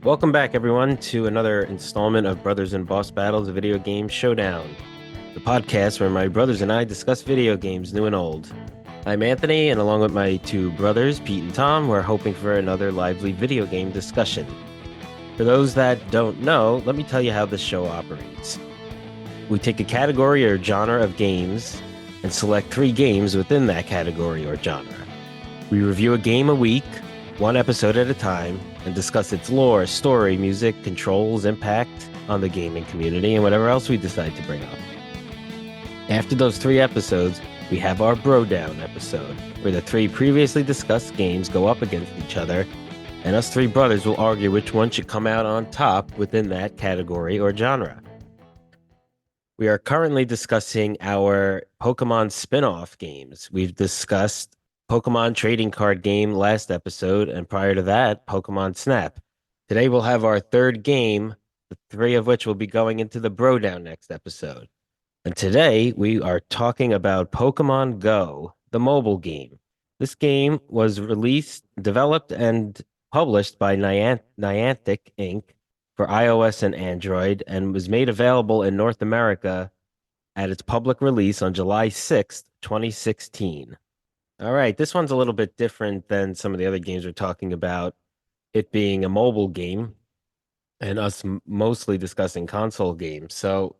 Welcome back, everyone, to another installment of Brothers and Boss Battles Video Game Showdown, the podcast where my brothers and I discuss video games new and old. I'm Anthony, and along with my two brothers, Pete and Tom, we're hoping for another lively video game discussion. For those that don't know, let me tell you how this show operates. We take a category or genre of games and select 3 games within that category or genre. We review a game a week, one episode at a time, and discuss its lore, story, music, controls, impact on the gaming community, and whatever else we decide to bring up. After those 3 episodes, we have our Bro Down episode, where the 3 previously discussed games go up against each other, and us 3 brothers will argue which one should come out on top within that category or genre. We are currently discussing our Pokemon Spinoff games. We've discussed Pokemon trading card game last episode, and prior to that, Pokemon Snap. Today we'll have our 3rd game, the 3 of which will be going into the Bro Down next episode. And today we are talking about Pokemon Go, the mobile game. This game was released, developed, and published by Niantic Inc. for iOS and Android, and was made available in North America at its public release on July 6th, 2016. All right, this one's a little bit different than some of the other games we're talking about, it being a mobile game and us mostly discussing console games. So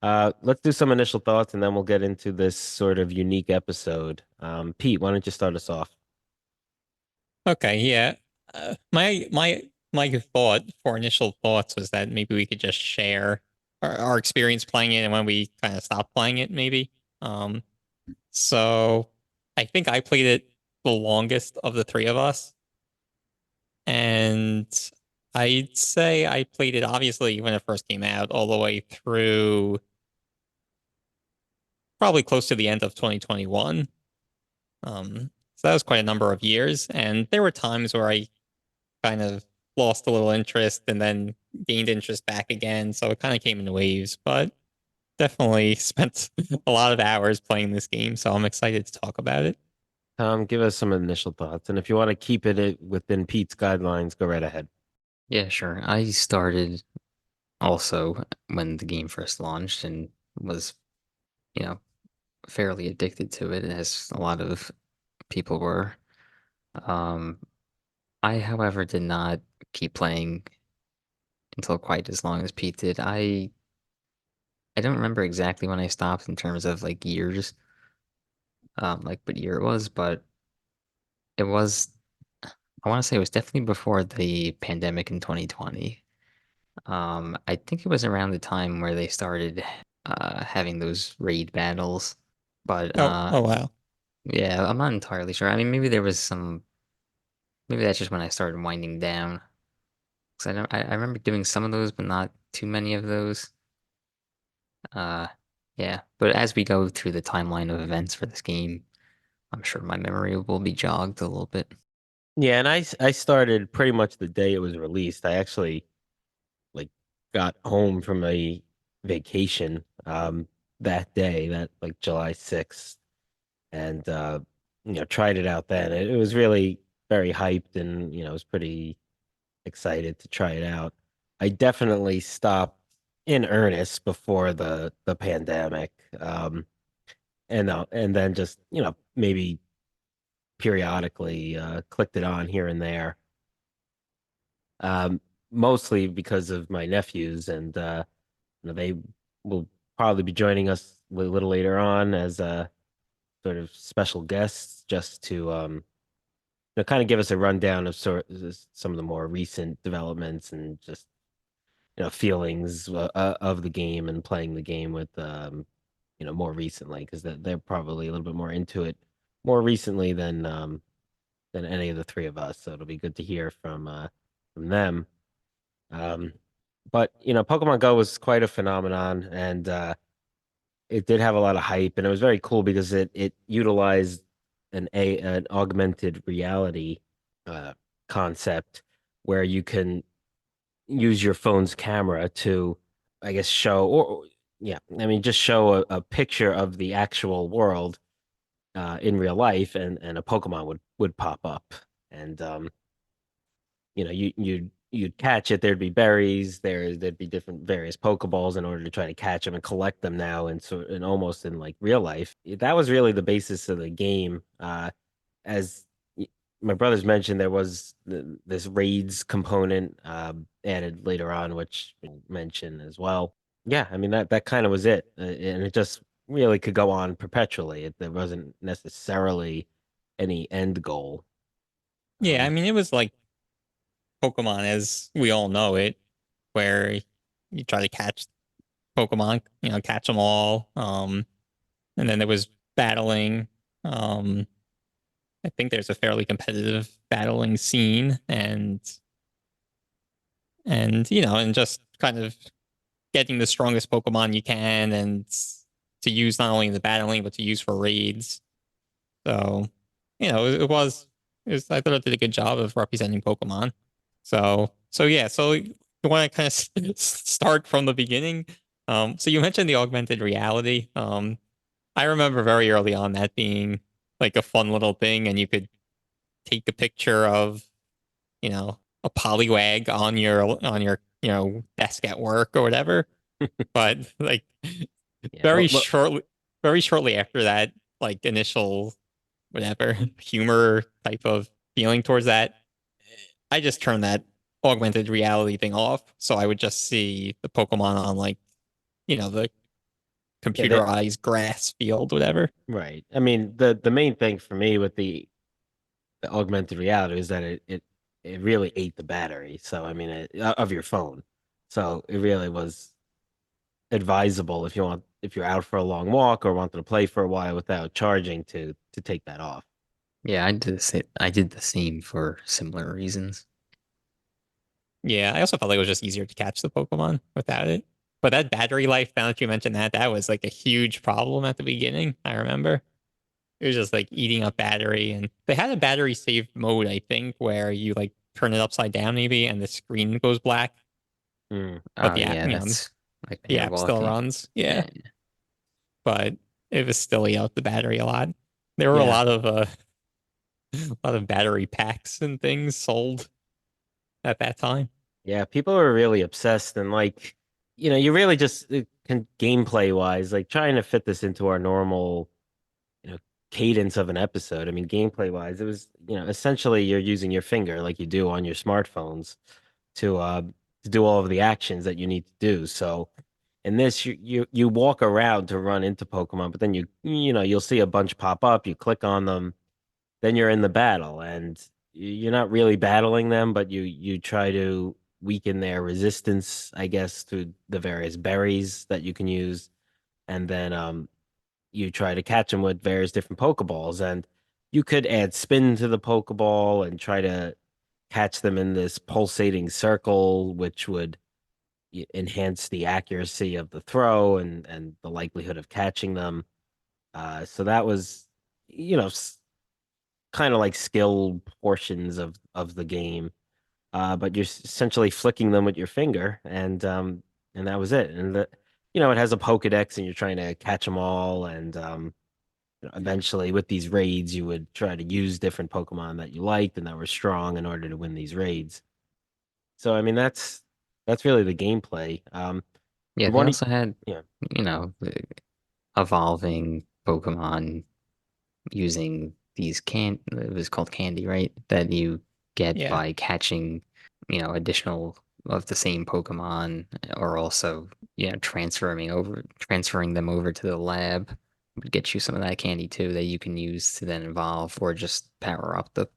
let's do some initial thoughts and then we'll get into this sort of unique episode. Pete, why don't you start us off? Okay, yeah. My thought for initial thoughts was that maybe we could just share our experience playing it and when we kind of stopped playing it, maybe. So I think I played it the longest of the 3 of us, and I'd say I played it obviously when it first came out, all the way through probably close to the end of 2021. So that was quite a number of years, and there were times where I kind of lost a little interest and then gained interest back again. So it kind of came in waves, but definitely spent a lot of hours playing this game. So I'm excited to talk about it. Tom, give us some initial thoughts. And if you want to keep it within Pete's guidelines, go right ahead. Yeah, sure. I started also when the game first launched and was, you know, fairly addicted to it, as a lot of people were. Um, I, however, did not keep playing until quite as long as Pete did. I don't remember exactly when I stopped in terms of like years, like what year it was, but it was, I want to say it was definitely before the pandemic in 2020. I think it was around the time where they started having those raid battles, but Oh wow. yeah, I'm not entirely sure. I mean, maybe there was some, maybe that's just when I started winding down. 'Cause I remember doing some of those, but not too many of those. Uh, yeah, but as we go through the timeline of events for this game, I'm sure my memory will be jogged a little bit. Yeah, and I started pretty much the day it was released. I actually like got home from a vacation that day, that like July 6th, and tried it out then. It was really very hyped and was pretty excited to try it out. I definitely stopped in earnest before the pandemic. And then just, maybe periodically clicked it on here and there. Mostly because of my nephews, and they will probably be joining us a little later on as sort of special guests, just to kind of give us a rundown of some of the more recent developments and just feelings of the game and playing the game with more recently, because they're probably a little bit more into it more recently than any of the 3 of us. So it'll be good to hear from them. Um, but Pokemon Go was quite a phenomenon, and it did have a lot of hype, and it was very cool because it utilized an augmented reality uh, concept where you can use your phone's camera to, I guess, show, or yeah, I mean, just show a picture of the actual world in real life, and a Pokemon would pop up, and you you'd catch it, there'd be berries, there'd be different various Pokeballs in order to try to catch them and collect them now, and so and almost in like real life. That was really the basis of the game. As my brothers mentioned, there was this raids component added later on, which we'll mention as well. Yeah, I mean that kind of was it, and it just really could go on perpetually. There wasn't necessarily any end goal. Yeah, I Um, mean, it was like Pokemon as we all know it, where you try to catch Pokemon, catch them all. And then there was battling. Um, I think there's a fairly competitive battling scene, and just kind of getting the strongest Pokemon you can, and to use not only in the battling but to use for raids. So, I thought it did a good job of representing Pokemon. So yeah, so you want to kind of start from the beginning. So you mentioned the augmented reality. I remember very early on that being like a fun little thing, and you could take a picture of, a polywag on your desk at work or whatever. But like yeah, very shortly, very shortly after that, like initial whatever humor type of feeling towards that, I just turned that augmented reality thing off. So I would just see the Pokemon on like, the yeah, that computerized grass field, whatever. right. I mean, the main thing for me with the augmented reality is that it really ate the battery. So I mean, of your phone. So it really was advisable if you're out for a long walk or wanted to play for a while without charging to take that off. Yeah, I did the same for similar reasons. Yeah, I also felt like it was just easier to catch the Pokemon without it. But that battery life, now that you mentioned that, that was like a huge problem at the beginning. I remember it was just like eating up battery, and they had a battery save mode, I think, where you like turn it upside down maybe, and the screen goes black, Mm, but Oh yeah, that's like when the you're app still walking. runs. Yeah, Yeah, but it was still eating up the battery a lot. There were a yeah, lot of a lot of battery packs and things sold at that time. yeah. People were really obsessed and like, you really just can gameplay wise, like trying to fit this into our normal you know cadence of an episode. I mean, gameplay wise, it was essentially you're using your finger like you do on your smartphones to uh to do all of the actions that you need to do. So in this, you walk around to run into Pokemon, but then you'll see a bunch pop up. You click on them, then you're in the battle, and you're not really battling them, but you try to weaken their resistance, I guess, through the various berries that you can use, and then you try to catch them with various different Pokeballs, and you could add spin to the Pokeball and try to catch them in this pulsating circle, which would enhance the accuracy of the throw and the likelihood of catching them. So that was, you know, kind of like skill portions of the game. But you're essentially flicking them with your finger, and that was it. And it has a Pokedex, and you're trying to catch them all, and eventually with these raids, you would try to use different Pokemon that you liked and that were strong in order to win these raids. So I mean, that's really the gameplay. yeah. They One, also had, yeah, the evolving Pokemon using these it was called candy, right? That you get Yeah. by catching, additional of the same Pokemon, or also, transferring them over to the lab would get you some of that candy too that you can use to then evolve or just power up the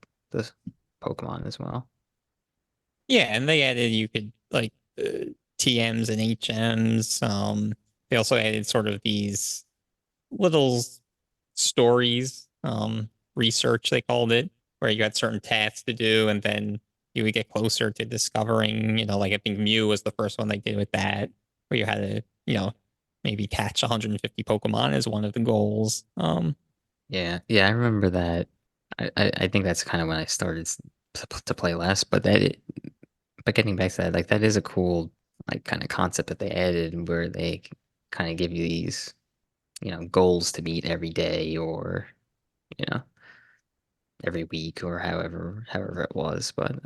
Pokemon as well. Yeah, and they added you could like TMs and HMs. They also added sort of these little stories, research they called it, where you had certain tasks to do, and then you would get closer to discovering, like I think Mew was the first one they did with that, where you had to, maybe catch 150 Pokemon as one of the goals. Yeah, I remember that. I think that's kind of when I started to play less, but getting back to that, like that is a cool like kind of concept that they added where they kind of give you these, goals to meet every day or, you know, every week or however it was. But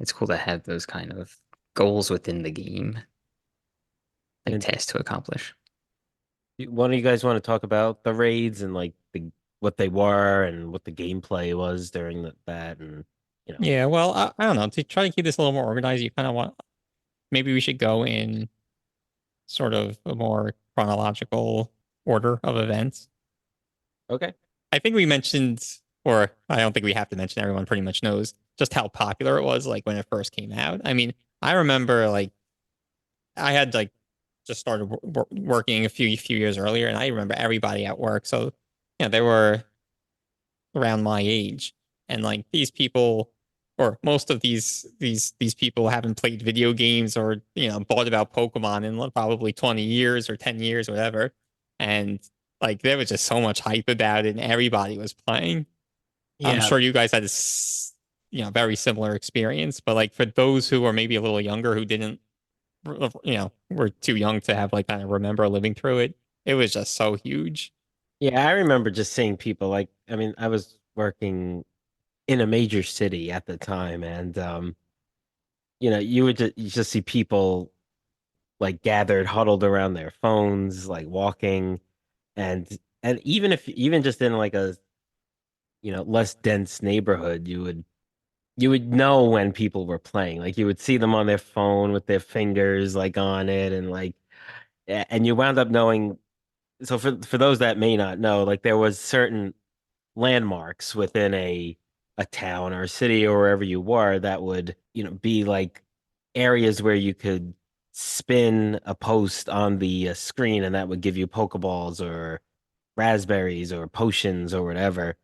it's cool to have those kind of goals within the game, like And tasks to accomplish. one of you guys want to talk about the raids and like what they were and what the gameplay was during that and you know. Yeah, well, I don't know. To try to keep this a little more organized, you kind of want maybe we should go in sort of a more chronological order of events. Okay. I think we mentioned, or I don't think we have to mention, everyone pretty much knows just how popular it was like when it first came out. I mean, I remember like I had like just started working a few years earlier, and I remember everybody at work. So, they were around my age, and like these people, or most of these people haven't played video games or bought about Pokemon in probably 20 years or 10 years, or whatever. And like there was just so much hype about it, and everybody was playing. I'm Yeah. sure you guys had this, very similar experience, but like for those who are maybe a little younger who didn't, were too young to have like kind of remember living through it, it was just so huge. Yeah, I remember just seeing people like I mean, I was working in a major city at the time and you just see people like gathered huddled around their phones like walking and even just in like a less dense neighborhood you would know when people were playing like you would see them on their phone with their fingers like on it and like and you wound up knowing so for those that may not know like there was certain landmarks within a town or a city or wherever you were that would, be like areas where you could spin a post on the screen and that would give you Pokeballs or raspberries or potions or whatever.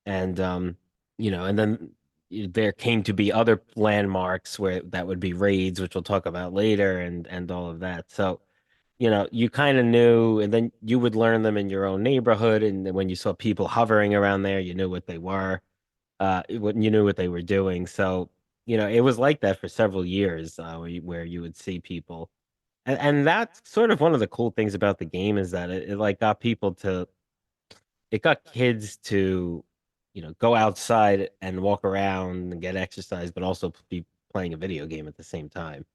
And and then there came to be other landmarks where that would be raids, which we'll talk about later and all of that. So you kind of knew, and then you would learn them in your own neighborhood. And then when you saw people hovering around there, you knew what they were, you knew what they were doing. So, it was like that for several years, where you would see people. And that's sort of one of the cool things about the game is that it like it got kids to, go outside and walk around and get exercise, but also be playing a video game at the same time.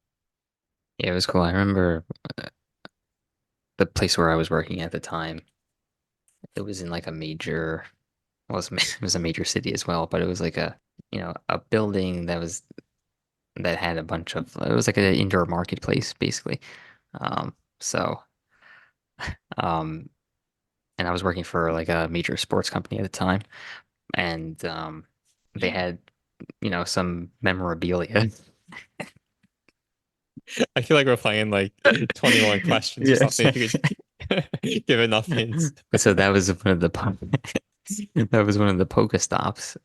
Yeah, it was cool. I remember the place where I was working at the time. It was in like a major, well, it was a major city as well, but it was like a building that had a bunch of, it was like an indoor marketplace basically. So, um, and I was working for like a major sports company at the time, and they had, some memorabilia. I feel like we're playing like 21 questions or Yes. something. If you could give enough hints. So that was one of the that was one of the Pokestops.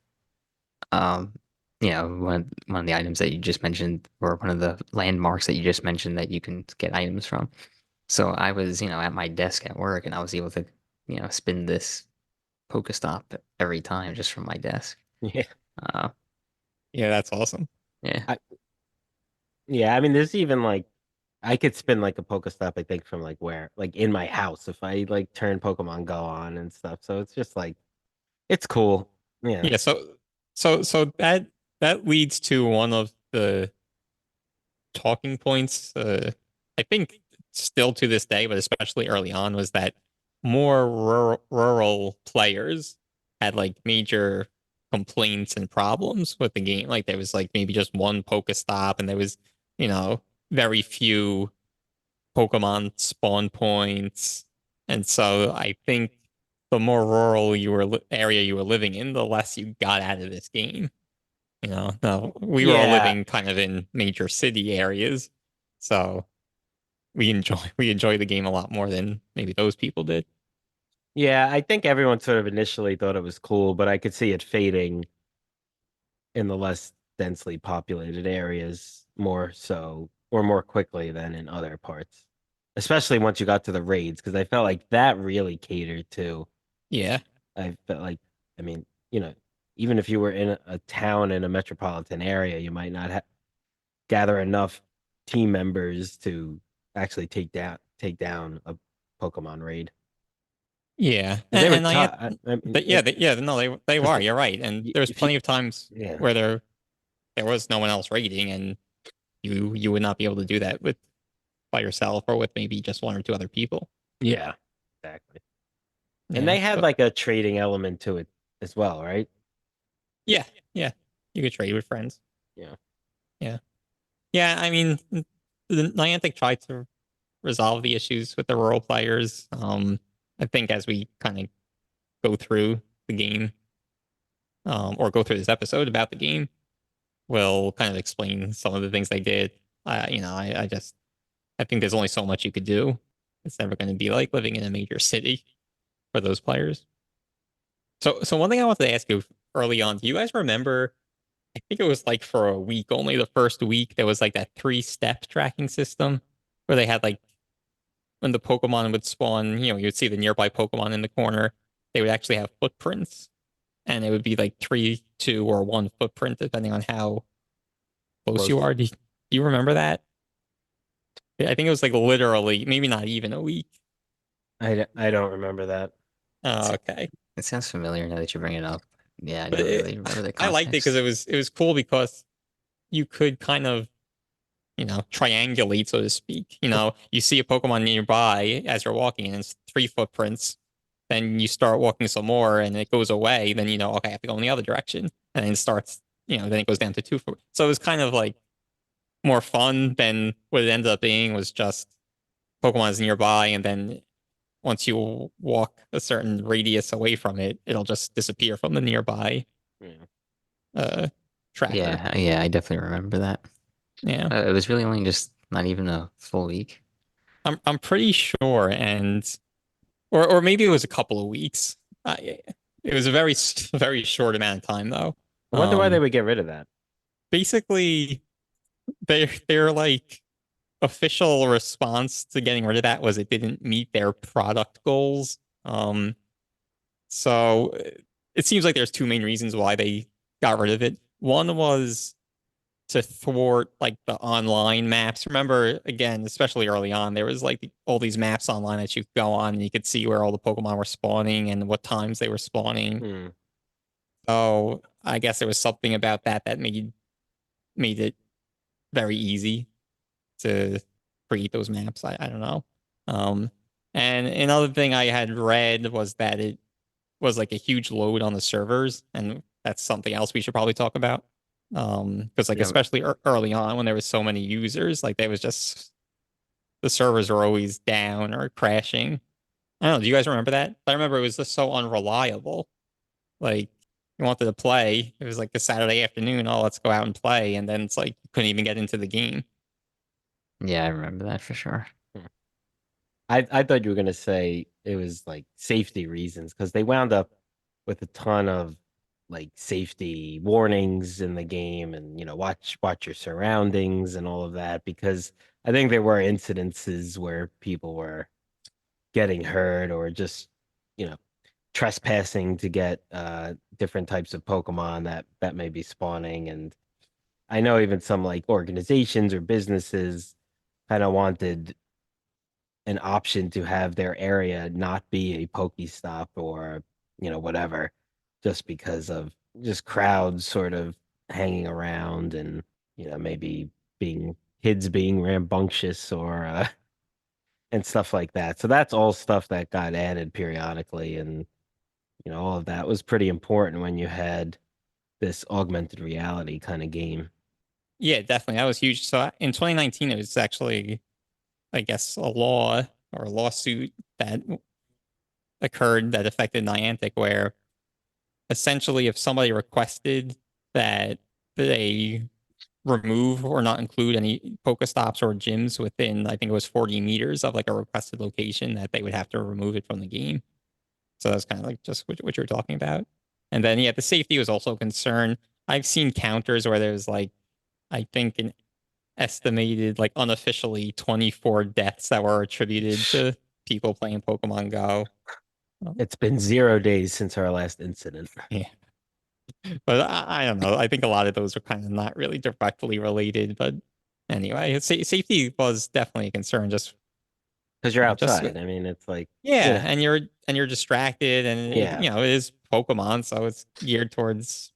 Um, one of the items that you just mentioned, or one of the landmarks that you just mentioned that you can get items from. So I was, at my desk at work, and I was able to, spin this Pokestop every time just from my desk. Yeah. Uh, Yeah, that's awesome. yeah, I, yeah, I mean, there's even like I could spin like a Pokestop, I think, from like where, like in my house if I like turn Pokemon Go on and stuff. So it's just like it's cool. Yeah. Yeah, so that leads to one of the talking points. I think still to this day, but especially early on, was that more rural players had like major complaints and problems with the game. Like there was like maybe just one Pokestop, and there was you know very few Pokemon spawn points, and so I think the more rural area you were living in, the less you got out of this game. No, we were all Yeah. living kind of in major city areas, so we enjoy the game a lot more than maybe those people did. Yeah, I think everyone sort of initially thought it was cool, but I could see it fading in the less densely populated areas more so or more quickly than in other parts. Especially once you got to the raids, because I felt like that really catered to Yeah, I felt like, I mean, even if you were in a town in a metropolitan area, you might not gather enough team members to actually take down a Pokemon raid. yeah, 'Cause they were and I had, tough. I mean, but yeah, no, they because are. You're right, and there's if you, plenty of times yeah, where there there was no one else raiding, and you would not be able to do that by yourself or with maybe just one or two other people. Yeah, exactly. And Yeah, they had but like a trading element to it as well, right? yeah, yeah, you could trade with friends. Yeah. Yeah, yeah. I mean, the Niantic tried to resolve the issues with the rural players. I think as we kind of go through the game, or go through this episode about the game, we'll kind of explain some of the things they did. I think there's only so much you could do. It's never going to be like living in a major city for those players. So one thing I wanted to ask you early on, do you guys remember? I think it was like for a week, only the first week, there was like that 3-step tracking system where they had like when the Pokemon would spawn, you'd see the nearby Pokemon in the corner. They would actually have footprints, and it would be like 3, 2, or 1 footprint depending on how close you Close. are. Do you remember that? I think it was like literally, maybe not even a week. I don't remember that. Oh, okay. It sounds familiar now that you bring it up. Yeah, I But don't really remember the I liked it because context. it was cool because you could kind of triangulate, so to speak. You see a Pokemon nearby as you're walking, and it's 3 footprints. Then you start walking some more, and it goes away. Then okay, I have to go in the other direction, and then it starts. Then it goes down to 2 foot. So it was kind of like more fun than what it ended up being was just Pokemon is nearby, and then once you walk a certain radius away from it, it'll just disappear from the nearby Yeah. uh tracker. Yeah, I definitely remember that. Yeah. It was really only just not even a full week. I'm pretty sure, and or maybe it was a couple of weeks. It was a very short amount of time though. I wonder why they Um, would get rid of that. Basically, they're like official response to getting rid of that was it didn't meet their product goals. So it seems like there's 2 main reasons why they got rid of it. One was to thwart like the online maps. Remember, again, especially early on, there was like all these maps online that you could go on and you could see where all the Pokemon were spawning and what times they were spawning. Hmm. So I guess there was something about that made it very easy to create those maps. I don't know. Um, and another thing I had read was that it was like a huge load on the servers, and that's something else we should probably talk about. Because like Yeah. especially early on when there was so many users, like there was just the servers were always down or crashing. I don't know. Do you guys remember that? I remember it was just so unreliable. Like you wanted to play, it was like a Saturday afternoon. Oh, let's go out and play, and then it's like you couldn't even get into the game. Yeah, I remember that for sure. Hmm. I thought you were gonna say it was like safety reasons because they wound up with a ton of like safety warnings in the game and watch your surroundings and all of that because I think there were incidences where people were getting hurt or just you know trespassing to get different types of Pokemon that may be spawning. And I know even some like organizations or businesses kind of wanted an option to have their area not be a Pokestop or whatever, just because of just crowds sort of hanging around and maybe being kids being rambunctious or and stuff like that. So that's all stuff that got added periodically, and all of that was pretty important when you had this augmented reality kind of game. Yeah, definitely. That was huge. So in 2019, it was actually, I guess, a law or a lawsuit that occurred that affected Niantic, where essentially, if somebody requested that they remove or not include any Pokestops or gyms within, I think it was 40 meters of like a requested location, that they would have to remove it from the game. So that's kind of like just what you're talking about. And then, yeah, the safety was also a concern. I've seen counters where there's like, I think an estimated, like unofficially 24 deaths that were attributed to people playing Pokemon Go. It's been 0 days since our last incident Yeah. But I don't know. I think a lot of those are kind of not really directly related. But anyway, safety was definitely a concern. Just because you're just outside. I mean, it's like, yeah, and you're distracted, and yeah, it is Pokemon, so it's geared towards.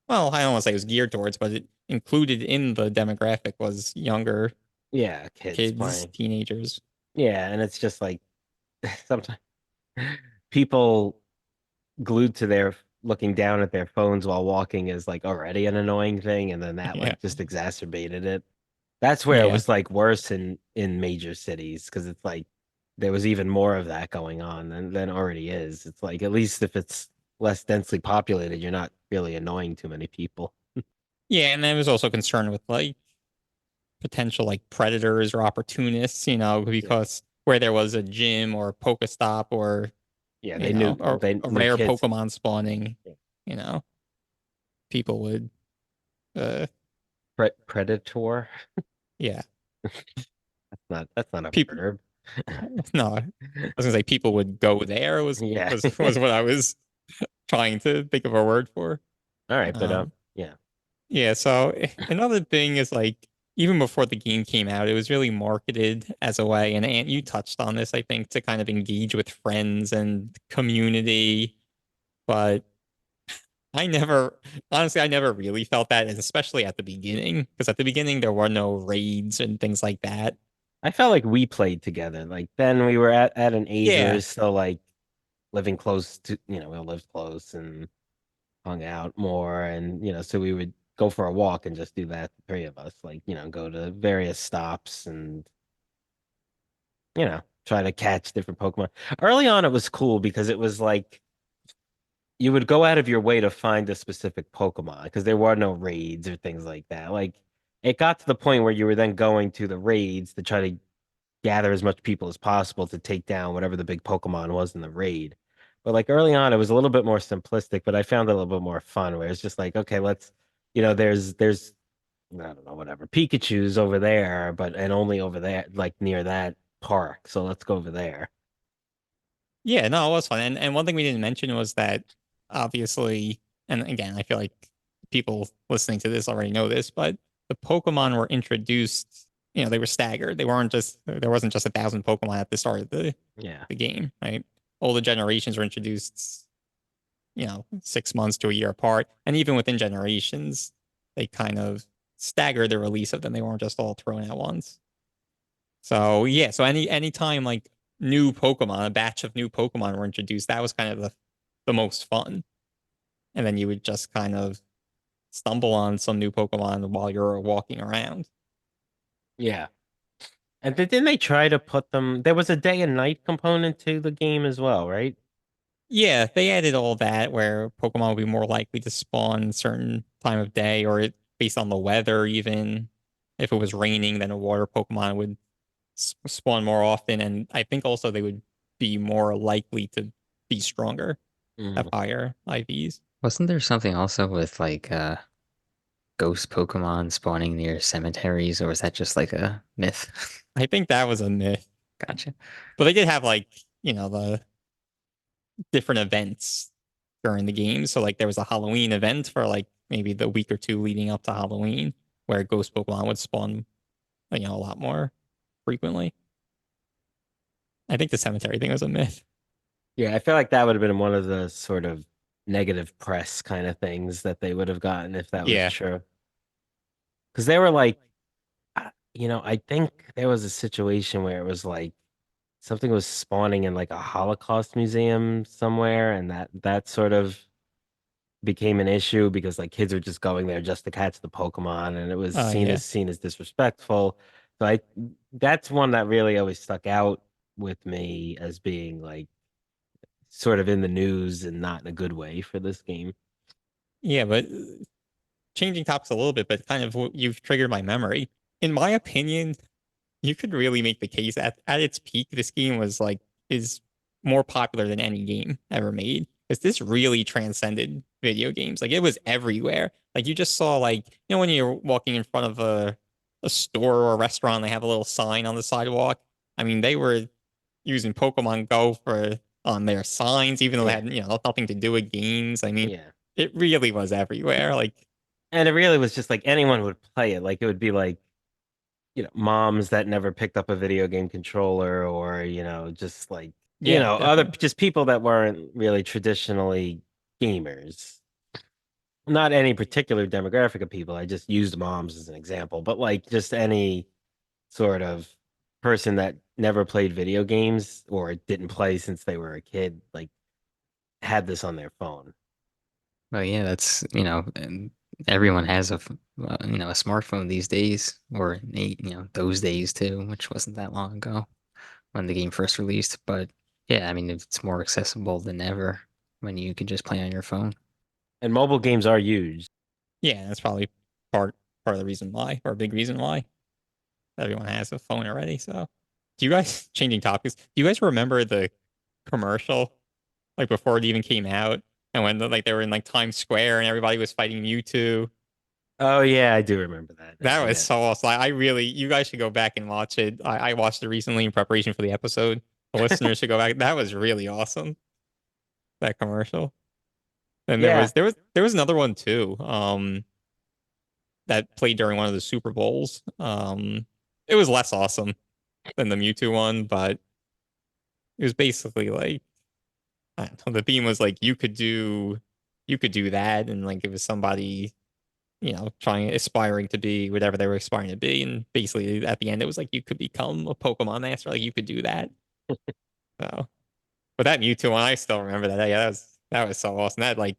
Well, I don't want to say it was geared towards, but included in the demographic was younger Yeah, kids kids, playing. teenagers. Yeah, and it's just like sometimes people glued to their looking down at their phones while walking is like already an annoying thing, and then that Yeah. like just exacerbated it. That's where it Yeah. was like worse in major cities because it's like there was even more of that going on than already is. It's like at least if it's less densely populated, you're not really annoying too many people. Yeah, and I was also concerned with like potential like predators or opportunists, Yeah. because where there was a gym or a Pokestop or, Yeah, they knew they a knew rare kids. Pokemon spawning, you know, people would uh Predator. yeah. That's not a People verb. no, I was gonna say people would go there was Yeah. was was what I was trying to think of a word for. All right, but Um yeah. Yeah, so another thing is like even before the game came out, it was really marketed as a way, and Ant, you touched on this, I think, to kind of engage with friends and community. But I never really felt that, and especially at the beginning, because at the beginning there were no raids and things like that. I felt like we played together. Like then we were at an age where Yeah, it's still like living close to, we all lived close and hung out more. And, so we would go for a walk and just do that, the three of us, like, go to various stops and, try to catch different Pokemon. Early on, it was cool because it was like you would go out of your way to find a specific Pokemon because there were no raids or things like that. Like it got to the point where you were then going to the raids to try to gather as much people as possible to take down whatever the big Pokemon was in the raid. But like early on, it was a little bit more simplistic, but I found it a little bit more fun where it's just like, okay, let's, there's I don't know, whatever. Pikachu's over there, but and only over there, like near that park. So let's go over there. yeah, no, it was fun. And one thing we didn't mention was that obviously, and again, I feel like people listening to this already know this, but the Pokemon were introduced, they were staggered. There wasn't just 1,000 Pokemon at the start of Yeah. the game, right? All the generations were introduced, 6 months to a year apart. And even within generations, they kind of staggered the release of them. They weren't just all thrown at once. So yeah, so any time like new Pokemon, a batch of new Pokemon were introduced, that was kind of the most fun. And then you would just kind of stumble on some new Pokemon while you're walking around. Yeah. And didn't they try to put them? There was a day and night component to the game as well, right? Yeah, they added all that where Pokemon would be more likely to spawn certain time of day or based on the weather even. If it was raining, then a water Pokemon would spawn more often. And I think also they would be more likely to be stronger, have Mm. higher IVs. Wasn't there something also with like ghost Pokemon spawning near cemeteries, or was that just like a myth? I think that was a myth. Gotcha. But they did have like, the different events during the game. So like there was a Halloween event for like maybe the week or two leading up to Halloween where ghost Pokemon would spawn, a lot more frequently. I think the cemetery thing was a myth. Yeah, I feel like that would have been one of the sort of negative press kind of things that they would have gotten if that was Yeah. true. Because they were like, I think there was a situation where it was like something was spawning in like a Holocaust museum somewhere, and that sort of became an issue because like kids were just going there just to catch the Pokemon, and it was Oh seen yeah. as disrespectful. So that's one that really always stuck out with me as being like sort of in the news and not in a good way for this game. Yeah, but changing topics a little bit, but kind of you've triggered my memory. In my opinion, you could really make the case at its peak, this game is more popular than any game ever made. Because this really transcended video games. Like it was everywhere. Like you just saw when you're walking in front of a store or a restaurant, they have a little sign on the sidewalk. I mean, they were using Pokemon Go for on their signs, even though they Yeah, had, nothing to do with games. I mean, yeah. it really was everywhere. Like, And it really was just like anyone would play it. Like it would be like, moms that never picked up a video game controller or, just like, yeah, other definitely. just people that weren't really traditionally gamers. not any particular demographic of people. I just used moms as an example, but like just any sort of person that never played video games or didn't play since they were a kid, like had this on their phone. Well, yeah, that's, and everyone has a smartphone these days, or those days too, which wasn't that long ago when the game first released. But yeah, I mean, it's more accessible than ever when you can just play on your phone. And mobile games are used. Yeah, that's probably part part of the reason why, or a big reason why everyone has a phone already. So, do you guys changing topics? Do you guys remember the commercial like before it even came out, and when like they were in like Times Square and everybody was fighting Mewtwo? Oh yeah, I do remember that now. That was Yeah. so awesome. I really, you guys should go back and watch it. I watched it recently in preparation for the episode. The listeners should go back. That was really awesome. That commercial. And there Yeah. was there was there was another one too. That played during one of the Super Bowls. It was less awesome than the Mewtwo one, but it was basically like I don't know, the theme was like you could do that, and like it was somebody trying aspiring to be whatever they were aspiring to be, and basically at the end it was like you could become a Pokemon master, like you could do that. So, but that Mewtwo one, I still remember that. Yeah, that was so awesome. That like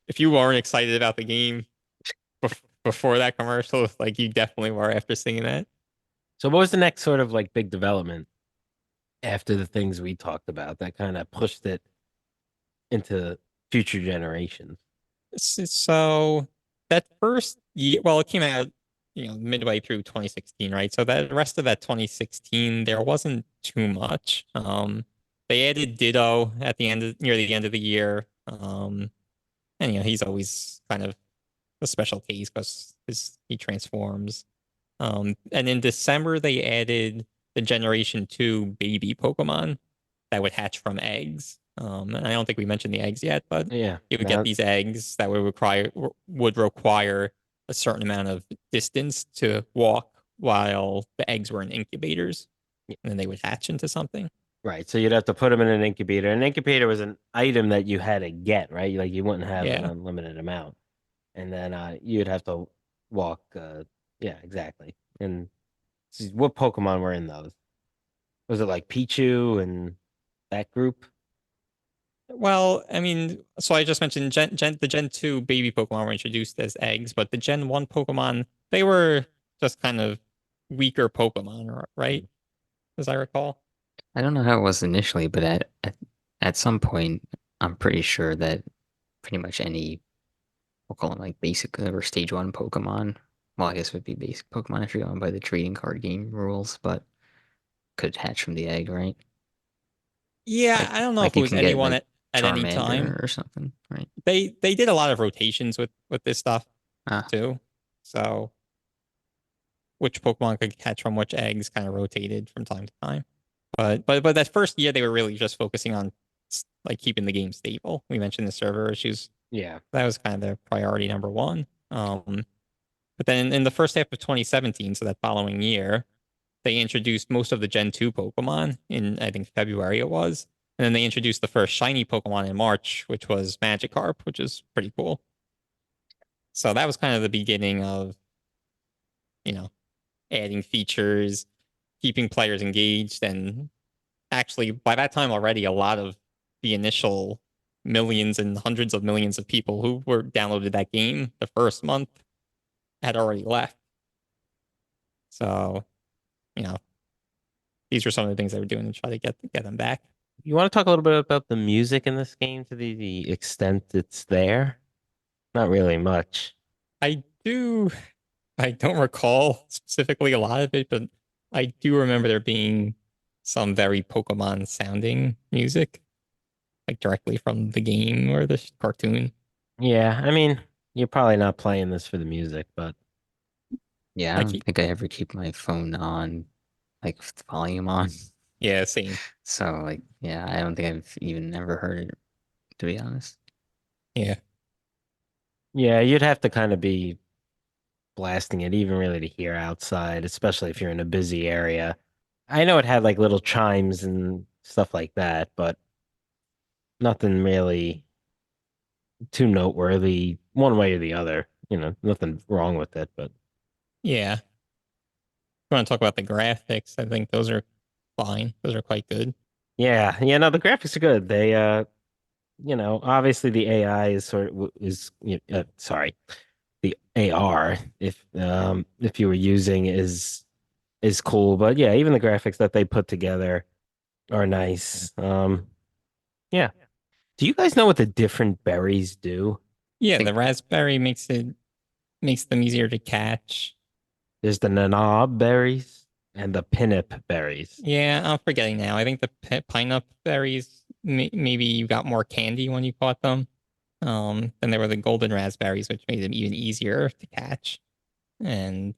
if you weren't excited about the game before that commercial, like you definitely were after seeing that. So what was the next sort of like big development after the things we talked about that kind of pushed it into future generations? So that first year, well, it came out, midway through 2016, right? So that rest of that 2016, there wasn't too much. They added Ditto at the near the end of the year. And he's always kind of a special case because he transforms. And in December they added the Generation 2 baby Pokemon that would hatch from eggs. And I don't think we mentioned the eggs yet, but Yeah. you would get Now, these eggs that would require a certain amount of distance to walk while the eggs were in incubators, and then they would hatch into something. right. So you'd have to put them in an incubator. An incubator was an item that you had to get, right? Like you wouldn't have an Yeah. unlimited amount. And then you'd have to walk yeah, exactly. And what Pokemon were in those? Was it like Pichu and that group? Well, I mean, so I just mentioned the Gen 2 baby Pokemon were introduced as eggs, but the Gen 1 Pokemon, they were just kind of weaker Pokemon, right? As I recall. I don't know how it was initially, but at some point, I'm pretty sure that pretty much any, we'll call them like basic or stage one Pokemon. Well, I guess it would be basic Pokemon if you're going by the trading card game rules, but could hatch from the egg, right? Yeah, Like I don't know like if it you was can get anyone like at any time. Charmander or something, right? They did a lot of rotations with this stuff Ah, too. So which Pokemon could catch from which eggs kind of rotated from time to time. But that first year they were really just focusing on like keeping the game stable. We mentioned the server issues. Yeah. That was kind of their priority number one. But then in the first half of 2017, so that following year, they introduced most of the Gen 2 Pokemon in, I think, February it was. And then they introduced the first shiny Pokemon in March, which was Magikarp, which is pretty cool. So that was kind of the beginning of, you know, adding features, keeping players engaged. And actually, by that time already, a lot of the initial millions and hundreds of millions of people who were downloaded that game the first month had already left. So, you know, these were some of the things they were doing to try to get them back. You want to talk a little bit about the music in this game to the extent it's there? Not really much. I do I don't recall specifically a lot of it, but I do remember there being some very Pokemon sounding music, like directly from the game or the cartoon. Yeah, I mean, you're probably not playing this for the music, but yeah, I I don't keep, think I ever keep my phone on, like with the volume on. yeah, same. So like, yeah, I don't think I've even ever heard it, to be honest. Yeah. yeah, you'd have to kind of be blasting it even really to hear outside, especially if you're in a busy area. I know it had like little chimes and stuff like that, but nothing really too noteworthy one way or the other. Nothing wrong with it, but Yeah. You want to talk about the graphics? I think those are fine. Those are quite good. yeah, yeah. No, the graphics are good. They, obviously the AI is sorry, the AR, if you were using is cool, but yeah, even the graphics that they put together are nice. Yeah. Do you guys know what the different berries do? Yeah, Like, the raspberry makes them easier to catch. there's the nanob berries and the pinnip berries. Yeah, I'm forgetting now. I think the pineapple berries maybe you got more candy when you caught them. Then there were the golden raspberries, which made them even easier to catch. And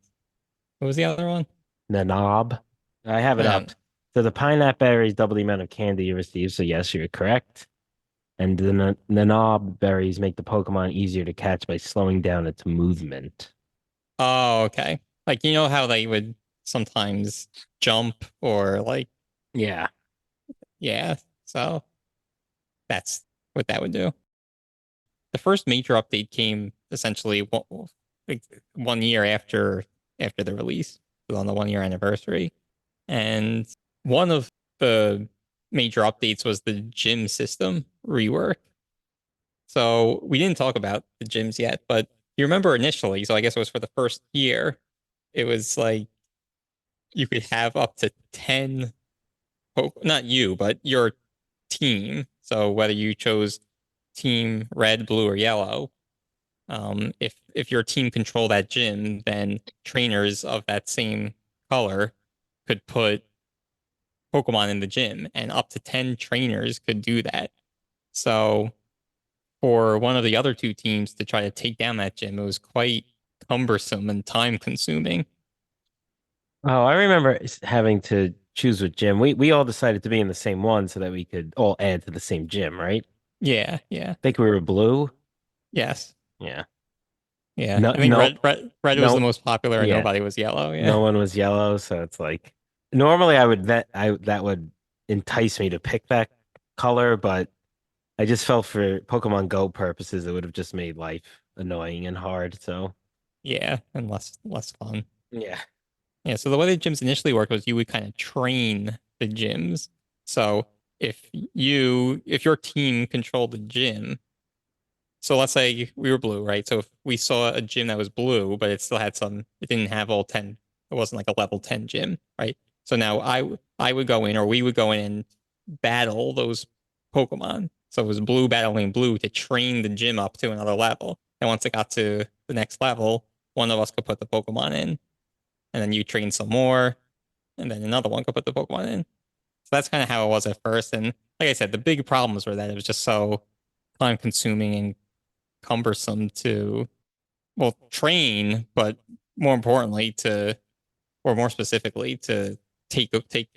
what was the other one? Nanob. I have it I up. don't. So the pineapple berries double the amount of candy you receive. So yes, you're correct. And the nanob berries make the Pokemon easier to catch by slowing down its movement. Oh, okay. Like you know how they would sometimes jump or like Yeah. yeah. So that's what that would do. The first major update came essentially like 1 year after the release, so on the 1 year anniversary. And one of the major updates was the gym system rework. So we didn't talk about the gyms yet, but you remember initially, so I guess it was for the first year, it was like you could have up to 10, not you, but your team. So whether you chose team red, blue, or yellow, if your team controlled that gym, then trainers of that same color could put Pokemon in the gym, and up to 10 trainers could do that. So for one of the other two teams to try to take down that gym, it was quite cumbersome and time consuming. Oh, I remember having to choose with gym. We all decided to be in the same one so that we could all add to the same gym, right? Yeah, yeah, Think we were blue. yes, Yeah. yeah. No, I think no, red was the no. most popular, and Yeah. nobody was yellow. Yeah, No one was yellow, so it's like normally that would entice me to pick that color, but I just felt for Pokemon Go purposes it would have just made life annoying and hard. So yeah, and less fun. yeah. Yeah, so the way the gyms initially worked was you would kind of train the gyms. So if your team controlled the gym, so let's say we were blue, right? So if we saw a gym that was blue, but it still had it didn't have all 10, it wasn't like a level 10 gym, right? So now I would go in, or we would go in and battle those Pokemon. So it was blue battling blue to train the gym up to another level. And once it got to the next level, one of us could put the Pokemon in, and then you train some more, and then another one could put the Pokemon in. So that's kind of how it was at first. And like I said, the big problems were that it was just so time consuming and cumbersome to, well, train, but more importantly or more specifically, to take take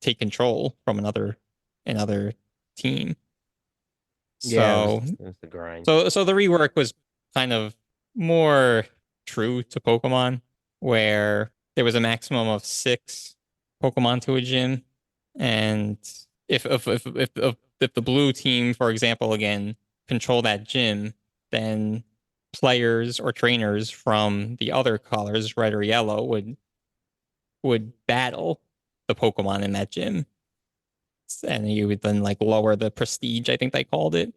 take control from another team. Yeah, So it was the grind. so the rework was kind of more true to Pokemon, where there was a maximum of 6 Pokemon to a gym, and if the blue team, for example, again control that gym, then players or trainers from the other colors, red or yellow, would battle the Pokemon in that gym, and you would then like lower the prestige, I think they called it,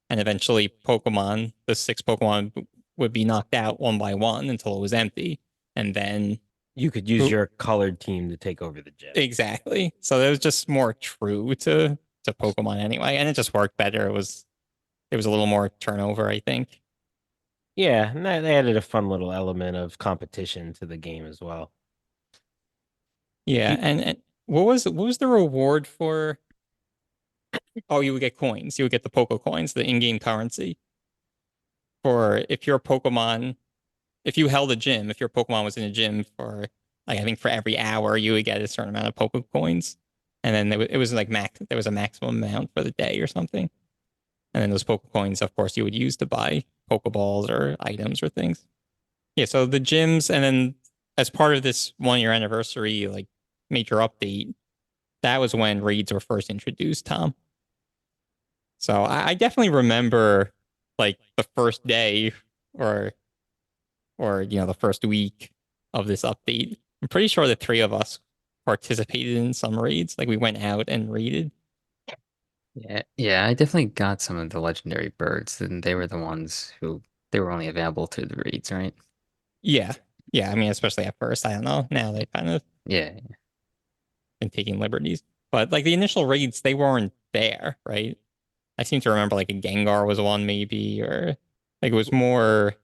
and eventually the 6 Pokemon would be knocked out one by one until it was empty, and then You could use your colored team to take over the gym. exactly. So it was just more true to Pokemon anyway, and it just worked better. It was a little more turnover, I think. Yeah, and they added a fun little element of competition to the game as well. Yeah, Y- and what was the reward for? Oh, you would get coins. You would get the Poke coins, the in-game currency for if your Pokemon, if you held a gym, if your Pokemon was in a gym for like I think for every hour, you would get a certain amount of Poke coins, and then it was like there was a maximum amount for the day or something, and then those Poke coins, of course, you would use to buy Pokeballs or items or things. Yeah, so the gyms, and then as part of this 1 year anniversary, like major update, that was when raids were first introduced, Tom. So I definitely remember like the first day or the first week of this update. I'm pretty sure the three of us participated in some raids. Like we went out and raided. Yeah, I definitely got some of the legendary birds, and they were the ones who they were only available through the raids, right? Yeah. Yeah, I mean, especially at first, I don't know. Now they've kind of Yeah, been taking liberties. But like the initial raids, they weren't there, right? I seem to remember like a Gengar was one maybe, or like it was more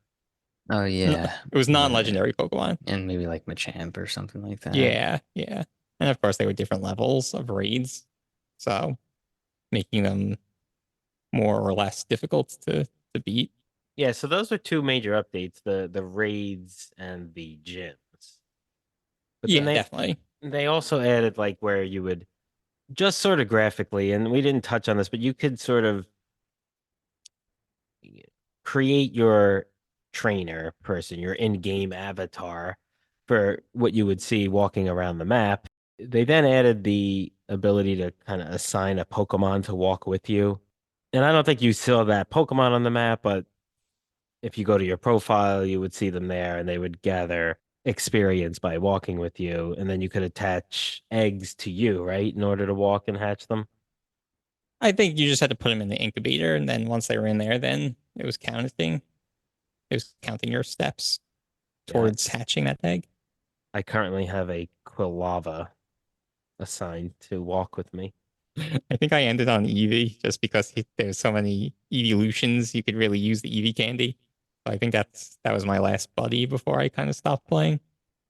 oh yeah, it was non-legendary Pokemon. and maybe like Machamp or something like that. Yeah, yeah. And of course they were different levels of raids. So making them more or less difficult to beat. Yeah, so those are two major updates, the raids and the gyms. But then Yeah, definitely. they also added like where you would just sort of graphically, and we didn't touch on this, but you could sort of create your trainer person, your in-game avatar for what you would see walking around the map. They then added the ability to kind of assign a Pokemon to walk with you. And I don't think you saw that Pokemon on the map, but if you go to your profile, you would see them there and they would gather experience by walking with you. And then you could attach eggs to you, right? In order to walk and hatch them. I think you just had to put them in the incubator, and then once they were in there, then it was counting. It was counting your steps Yeah. towards hatching that egg. I currently have a Quilava assigned to walk with me. I think I ended on Eevee just because there's so many evolutions you could really use the Eevee candy. So I think that was my last buddy before I kind of stopped playing.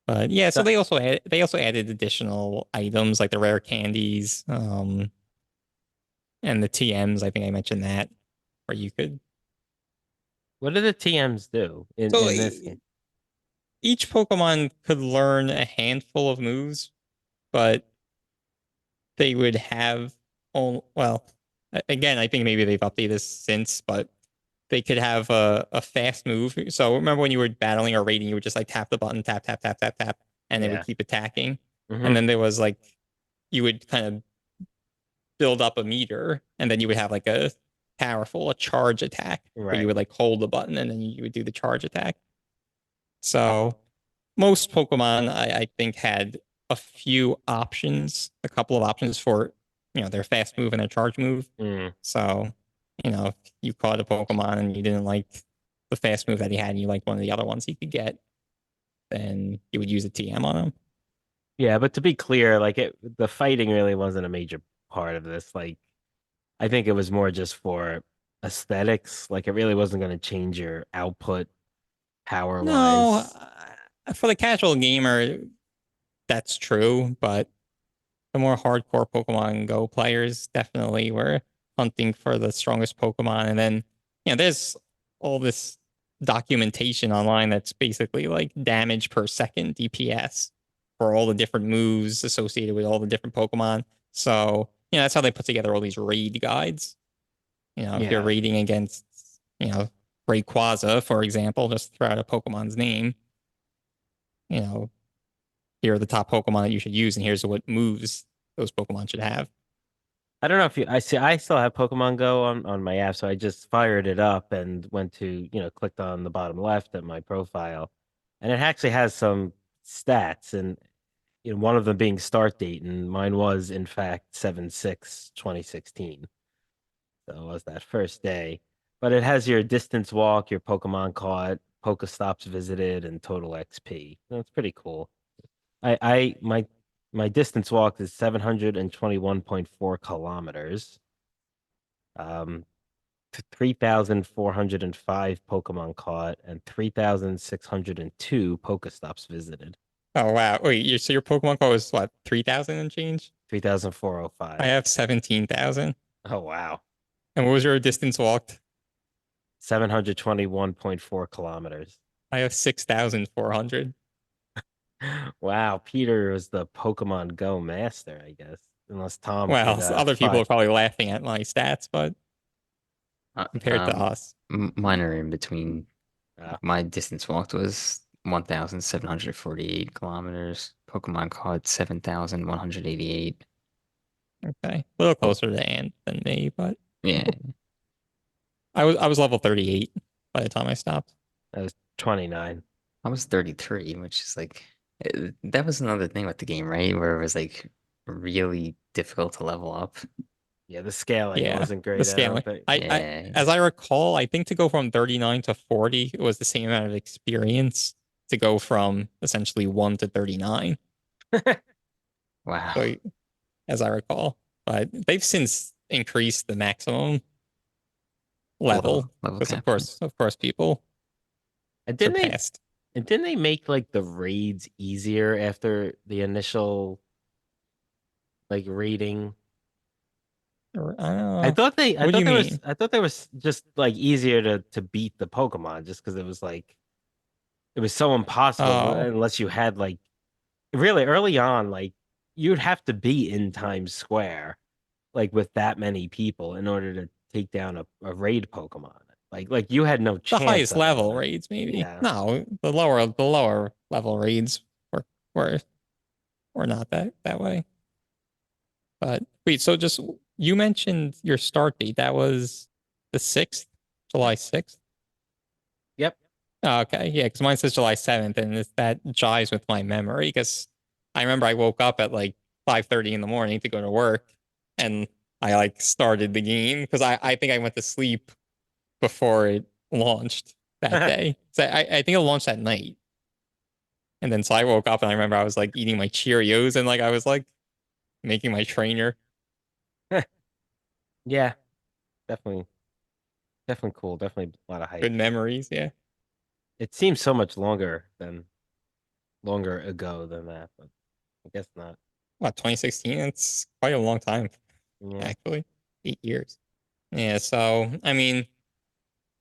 But yeah, so So- they also added additional items like the rare candies, and the TMs. I think I mentioned that where you could. What do the TMs do So in this game? each Pokemon could learn a handful of moves, but they would have well, again, I think maybe they've updated this since, but they could have a fast move. So remember when you were battling or raiding, you would just like tap the button, tap, tap, tap, tap, tap, and they Yeah. would keep attacking. Mhm. And then there was like you would kind of build up a meter, and then you would have like a charge attack where you Right. would like hold the button and then you would do the charge attack. So most Pokemon, I think, had a few options, a couple of options for their fast move and their charge move. Mm. So if you caught a Pokemon and you didn't like the fast move that he had, and you liked one of the other ones he could get, then you would use a TM on him. Yeah, but to be clear, like the fighting really wasn't a major part of this. Like, I think it was more just for aesthetics. Like, it really wasn't going to change your output power No, wise. for the casual gamer, that's true, but the more hardcore Pokemon Go players definitely were hunting for the strongest Pokemon. And then, there's all this documentation online that's basically like damage per second DPS for all the different moves associated with all the different Pokemon. So, that's how they put together all these raid guides. If you're Yeah. raiding against, Rayquaza, for example, just throw out a Pokemon's name, you know, here are the top Pokemon that you should use, and here's what moves those Pokemon should have. I don't know if I see, I still have Pokemon Go on my app, so I just fired it up and went to, clicked on the bottom left at my profile, and it actually has some stats, and one of them being start date, and mine was in fact 7/6/2016. So it was that first day. But it has your distance walk, your Pokemon caught, Pokestops visited, and total XP. That's pretty cool. My distance walk is 721.4 kilometers. Um, 3,405 Pokemon caught and 3,602 Pokestops visited. Oh wow! Wait, so your Pokemon call was what, 3,000 and change? 3,405. I have 17,000. Oh wow. And what was your distance walked? 721.4 kilometers. I have 6,400. Wow, Peter was the Pokemon Go master, I guess. Unless Tom Well, could other people are probably laughing at my stats, but compared to us, Mine are in between. uh, My distance walked was 1,748 kilometers. Pokemon caught 7,188. okay, a little closer to Ant than me, but Yeah. I was level 38 by the time I stopped. I was 29. I was 33, which is like that was another thing with the game, right? Where it was like really difficult to level up. Yeah, the scaling Yeah, wasn't the great, I don't scaling. think. Yeah. As I recall, I think to go from 39 to 40 was the same amount of experience to go from essentially 1 to 39. Wow. So as I recall, but they've since increased the maximum level Level because cap. of course, people And surpassed. didn't they make like the raids easier after the initial like raiding? Or, I don't know. I What do thought you there was mean? I thought there was just like easier to beat the Pokemon just because it was like it was so impossible Oh, unless you had like really early on like you'd have to be in Times Square like with that many people in order to take down a raid Pokemon. Like you had no the chance highest of it. level raids, maybe. Yeah. No, the lower level raids were were not that way. But wait, so just you mentioned your start date. That was the 6th, July 6th. Yep. Oh, okay, yeah, because mine says July 7th, and that jives with my memory. Because I remember I woke up at like 5:30 in the morning to go to work, and I like started the game because I think I went to sleep before it launched that day. So I think it launched that night, and then so I woke up and I remember I was like eating my Cheerios and like I was like making my trainer. Yeah, definitely definitely cool. Definitely a lot of Good hype. memories, yeah. It seems so much longer ago than that, but I guess not. What, 2016? It's quite a long time, Yeah. actually. 8 years. Yeah, so I mean,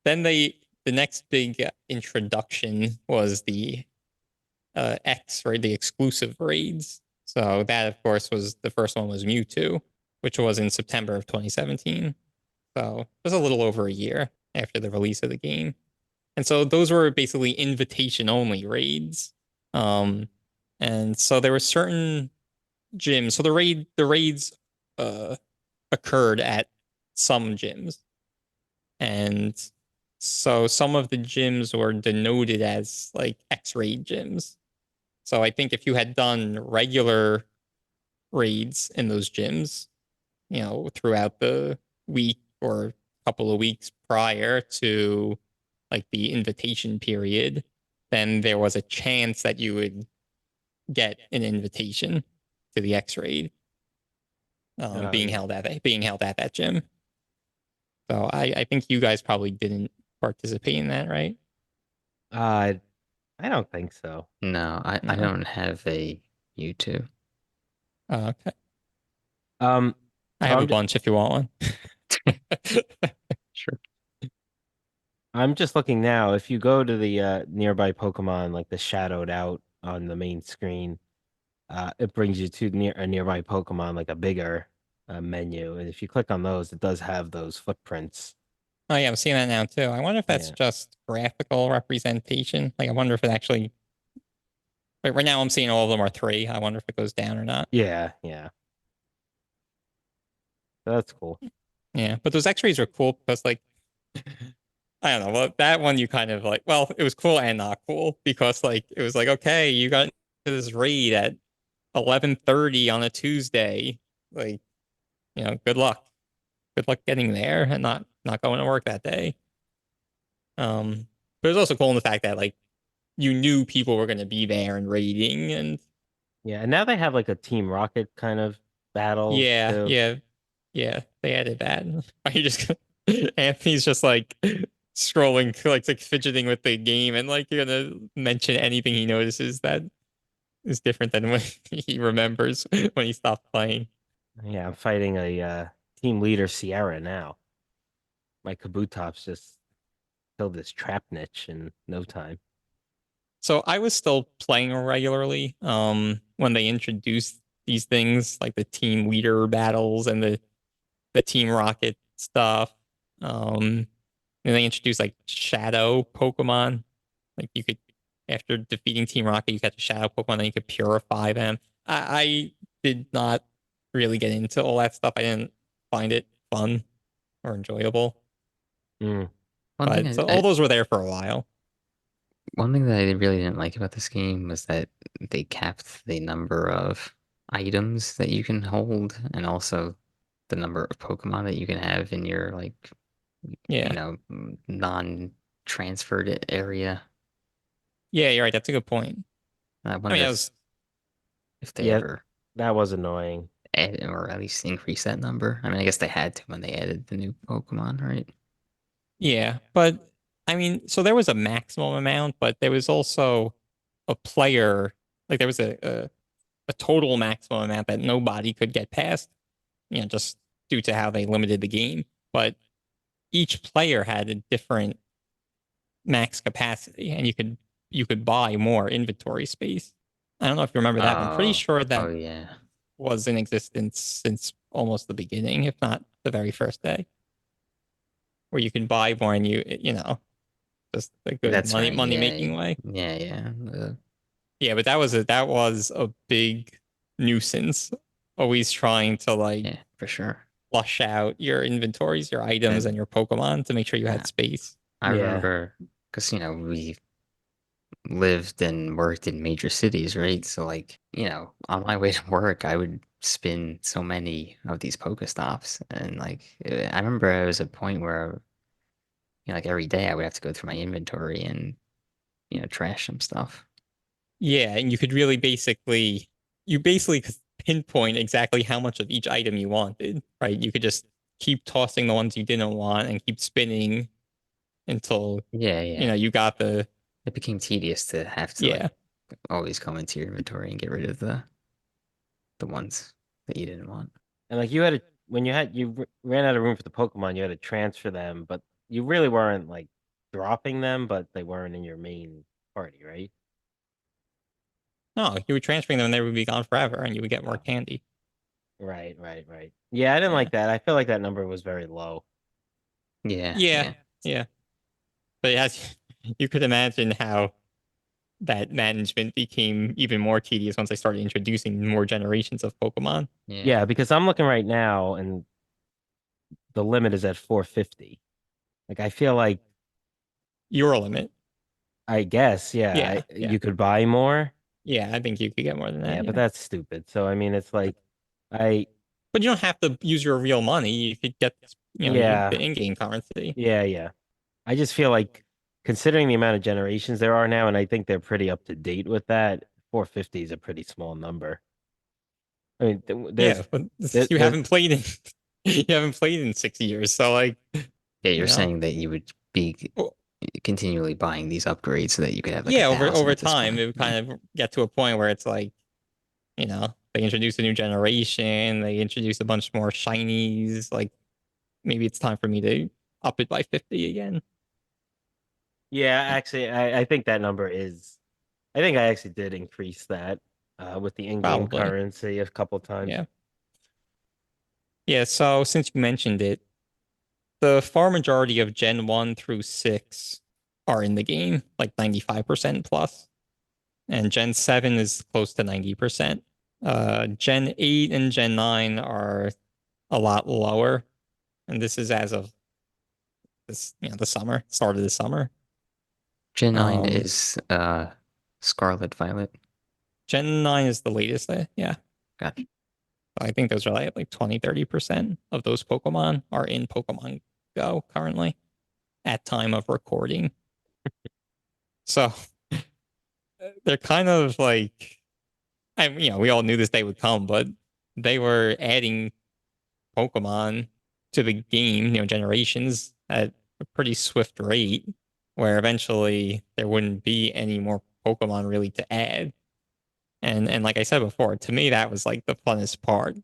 then the next big introduction was the X, right? The exclusive raids. So that, of course, was the first one was Mewtwo, which was in September of 2017. So it was a little over a year after the release of the game. And so those were basically invitation only raids. Um, and so there were certain gyms. So the raids uh occurred at some gyms. And so some of the gyms were denoted as like X-raid gyms. So I think if you had done regular raids in those gyms, throughout the week or couple of weeks prior to like the invitation period, then there was a chance that you would get an invitation to the X raid Yeah. being held at that gym. So I think you guys probably didn't participate in that, right? Uh, I don't think so. No, I No. don't have a YouTube. Okay. Um, I so have a bunch if you want one. Sure. I'm just looking now. If you go to the nearby Pokemon, like the shadowed out on the main screen, it brings you to a nearby Pokemon, like a bigger menu. And if you click on those, it does have those footprints. Oh yeah, I'm seeing that now too. I wonder if that's Yeah. just graphical representation. Like I wonder if it actually right now I'm seeing all of them are 3. I wonder if it goes down or not. Yeah, yeah. That's cool. Yeah. But those X-rays are cool because like I don't know. Well, that one you kind of like, well, it was cool and not cool because like it was like, okay, you got into this raid at 11:30 on a Tuesday. Like, good luck. Good luck getting there and not going to work that day. But it was also cool in the fact that like you knew people were going to be there and raiding and Yeah, and now they have like a Team Rocket kind of battle yeah, too. yeah, yeah, they added that. Are you just Anthony's just like scrolling, like fidgeting with the game, and like you're gonna mention anything he notices that is different than when he remembers when he stopped playing. Yeah, I'm fighting a team leader Sierra now. My Kabutops just killed this trap niche in no time. So I was still playing regularly when they introduced these things like the team leader battles and the Team Rocket stuff. Um, and they introduced like shadow Pokemon. Like you could, after defeating Team Rocket, you catch a shadow Pokemon, then you could purify them. I did not really get into all that stuff. I didn't find it fun or enjoyable. Mm. One thing But so all those were there for a while. one thing that I really didn't like about this game was that they capped the number of items that you can hold and also the number of Pokemon that you can have in your like, Yeah. non-transferred area. Yeah, you're right. That's a good point. I I mean, wonder I was if they Yeah, ever that was annoying. add or at least increase that number. I mean, I guess they had to when they added the new Pokemon, right? yeah, but I mean, so there was a maximum amount, but there was also a player like there was a total maximum amount that nobody could get past, just due to how they limited the game. But each player had a different max capacity, and you could buy more inventory space. I don't know if you remember that. I'm pretty sure Oh that yeah. was in existence since almost the beginning, if not the very first day, where you can buy more and just a good That's money right. money Yeah. making way. Yeah, yeah. Yeah, but that was a big nuisance. Always trying to like Yeah, for sure. flush out your inventories, your items, and And your Pokemon to make sure you uh, had space. I Yeah. remember because we lived and worked in major cities, right? So like, on my way to work, I would spin so many of these Pokestops, and like, I remember there was a point where, like every day I would have to go through my inventory and trash some stuff. Yeah, and you basically could pinpoint exactly how much of each item you wanted, right? You could just keep tossing the ones you didn't want and keep spinning until Yeah, yeah. you got the It became tedious to have to like yeah. always go into your inventory and get rid of the ones that you didn't want. And like you had to, when ran out of room for the Pokemon, you had to transfer them, but you really weren't like dropping them, but they weren't in your main party, right? No, you were transferring them and they would be gone forever and you would get more Oh, candy. right, right, right. Yeah, I didn't Yeah. like that. I feel like that number was very low. Yeah, Yeah. yeah. Yeah. But as you could imagine how that management became even more tedious once they started introducing more generations of Pokemon. Yeah. Yeah, because I'm looking right now and the limit is at 450. Like I feel like Your limit. I guess, yeah, Yeah. Yeah. you could buy more. Yeah. I think you could get more than that. Yeah, but Yeah. that's stupid. So I mean, it's like I But you don't have to use your real money. You could get, the yeah, in-game currency. yeah, yeah. I just feel like considering the amount of generations there are now, and I think they're pretty up to date with that, 450 is a pretty small number. I mean, Yeah. But you there's haven't played in, you haven't played in 6 years. So like, Yeah, you you're know, saying that you would be well, continually buying these upgrades so that you could have like a yeah, over thousand over at this time, point. it would Yeah. kind of get to a point where it's like, they introduce a new generation, they introduce a bunch more shinies. Like maybe it's time for me to up it by 50 again. yeah, Yeah, actually, I think that number is. I think I actually did increase that with the in-game probably. currency a couple times. Yeah. Yeah, so since you mentioned it, the far majority of Gen 1 through 6 are in the game, like 95% plus, and Gen 7 is close to 90%. Gen 8 and Gen 9 are a lot lower, and this is as of the summer, start of the summer. Gen 9 Um, is Scarlet Violet. Gen 9 is the latest, yeah. Gotcha. I think those are like 20-30% of those Pokemon are in Pokemon Go currently at time of recording. So they're kind of like, we all knew this day would come, but they were adding Pokemon to the game, generations at a pretty swift rate, where eventually there wouldn't be any more Pokemon really to add. And like I said before, to me that was like the funnest part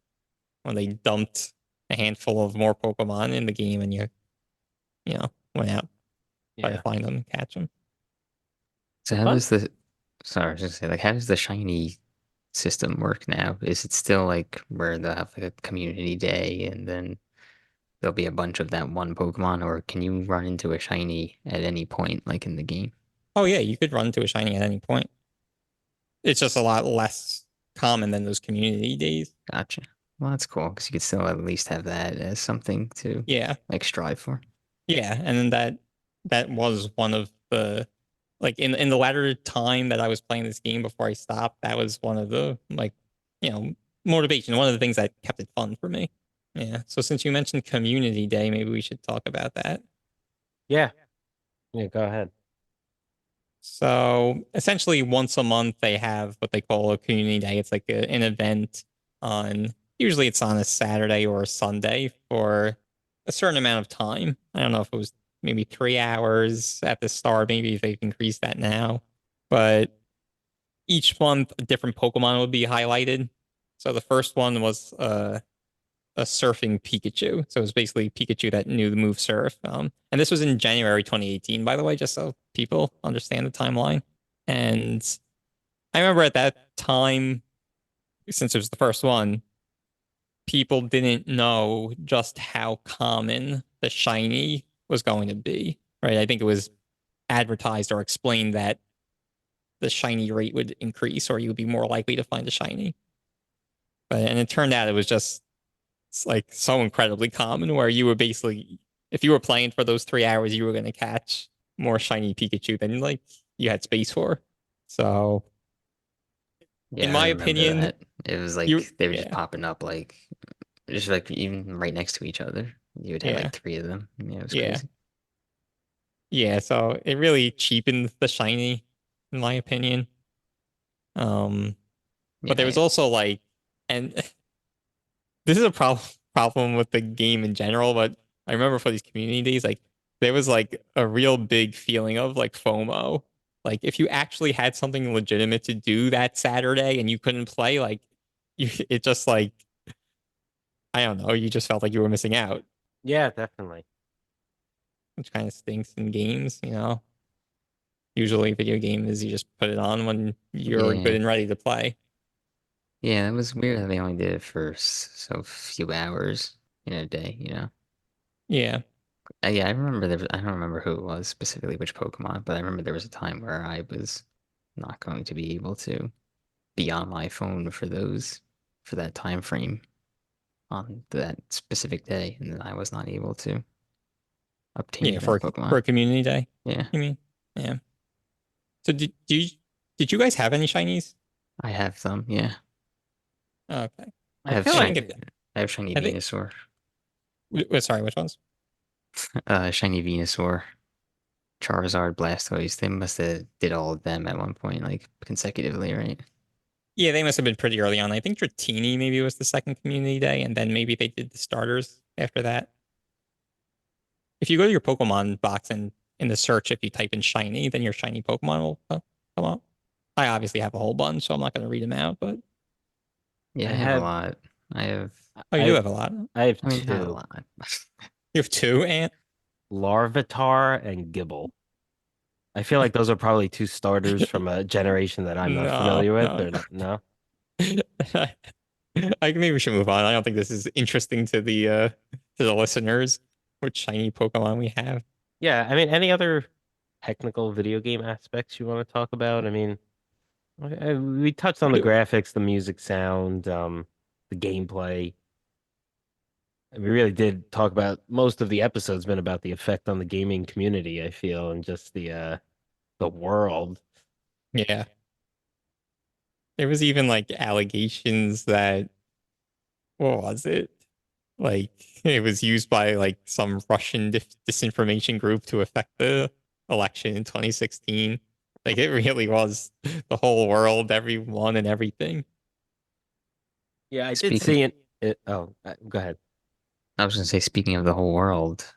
when they dumped a handful of more Pokemon in the game and you went out, try to Yeah. find them and catch them. So how Fun. does the sorry, I was just say like how does the shiny system work now? Is it still like where they'll have like a community day and then there'll be a bunch of that one Pokemon, or can you run into a shiny at any point, like in the game? Oh yeah, you could run to a shiny at any point. It's just a lot less common than those community days. Gotcha. Well, that's cool because you could still at least have that as something to Yeah. like strive for. Yeah, and then that was one of the like in the latter time that I was playing this game before I stopped, that was one of the like, motivation, one of the things that kept it fun for me. Yeah. So since you mentioned Community Day, maybe we should talk about that. Yeah. Yeah, go ahead. So essentially, once a month they have what they call a community day. It's like an event on usually it's on a Saturday or a Sunday for a certain amount of time. I don't know if it was maybe 3 hours at the start, maybe if they've increased that now. But each month a different Pokemon would be highlighted. So the first one was a surfing Pikachu. So it was basically Pikachu that knew the move surf. And this was in January 2018, by the way, just so people understand the timeline. And I remember at that time, since it was the first one, people didn't know just how common the shiny was going to be, right? I think it was advertised or explained that the shiny rate would increase or you would be more likely to find a shiny. And it turned out it was just it's like so incredibly common where you were basically if you were playing for those 3 hours, you were going to catch more shiny Pikachu than like you had space for. So in Yeah, I my remember opinion, that. It was you like they were just yeah, popping up like just like even right next to each other. You would have yeah, like three of them. Yeah, it was yeah, crazy. yeah. So it really cheapened the shiny, in my opinion. Um, but there was Yeah, also like, and this is a problem with the game in general, but I remember for these community days, like there was like a real big feeling of like FOMO. Like if you actually had something legitimate to do that Saturday and you couldn't play, like it just like I don't know, you just felt like you were missing out, Yeah, definitely. which kind of stinks in games. Usually video game is you just put it on when you're good yeah, and ready to play. yeah. It was weird that they only did it for so few hours in a day. Yeah. Yeah, I remember I don't remember who it was specifically, which Pokemon, but I remember there was a time where I was not going to be able to be on my phone for that time frame on that specific day, and then I was not able to Yeah, obtain for that for Pokemon. a community day. Yeah, You mean? Yeah. So did you guys have any shinies? I have them. Yeah, Okay. I I have feel I think shiny. like it, I have shiny I think Venusaur. sorry, which ones? Shiny Venusaur, Charizard, Blastoise. They must have did all of them at one point, like consecutively, right? Yeah, they must have been pretty early on. I think Dratini maybe was the second community day, and then maybe they did the starters after that. If you go to your Pokemon box and in the search, if you type in shiny, then your shiny Pokemon will come up. I obviously have a whole bunch, so I'm not going to read them out, but Yeah, I I have a have lot. I have, oh, you do I have a lot. I have I mean, not a two, lot. You have two, and Larvitar and Gibble. I feel like those are probably two starters from a generation that I'm not no, familiar with, no. or no? I maybe we should move on. I don't think this is interesting to the listeners. What shiny Pokemon we have. Yeah, I mean, any other technical video game aspects you want to talk about? I mean, we touched on the graphics, the music sound, the gameplay. We really did talk about most of the episode's been about the effect on the gaming community, I feel, and just the world. Yeah. There was even like allegations that what was it? Like it was used by like some Russian disinformation group to affect the election in 2016. Like it really was the whole world, everyone and everything. Yeah, I did Speaking, see it. Oh, go ahead. I was gonna say, speaking of the whole world,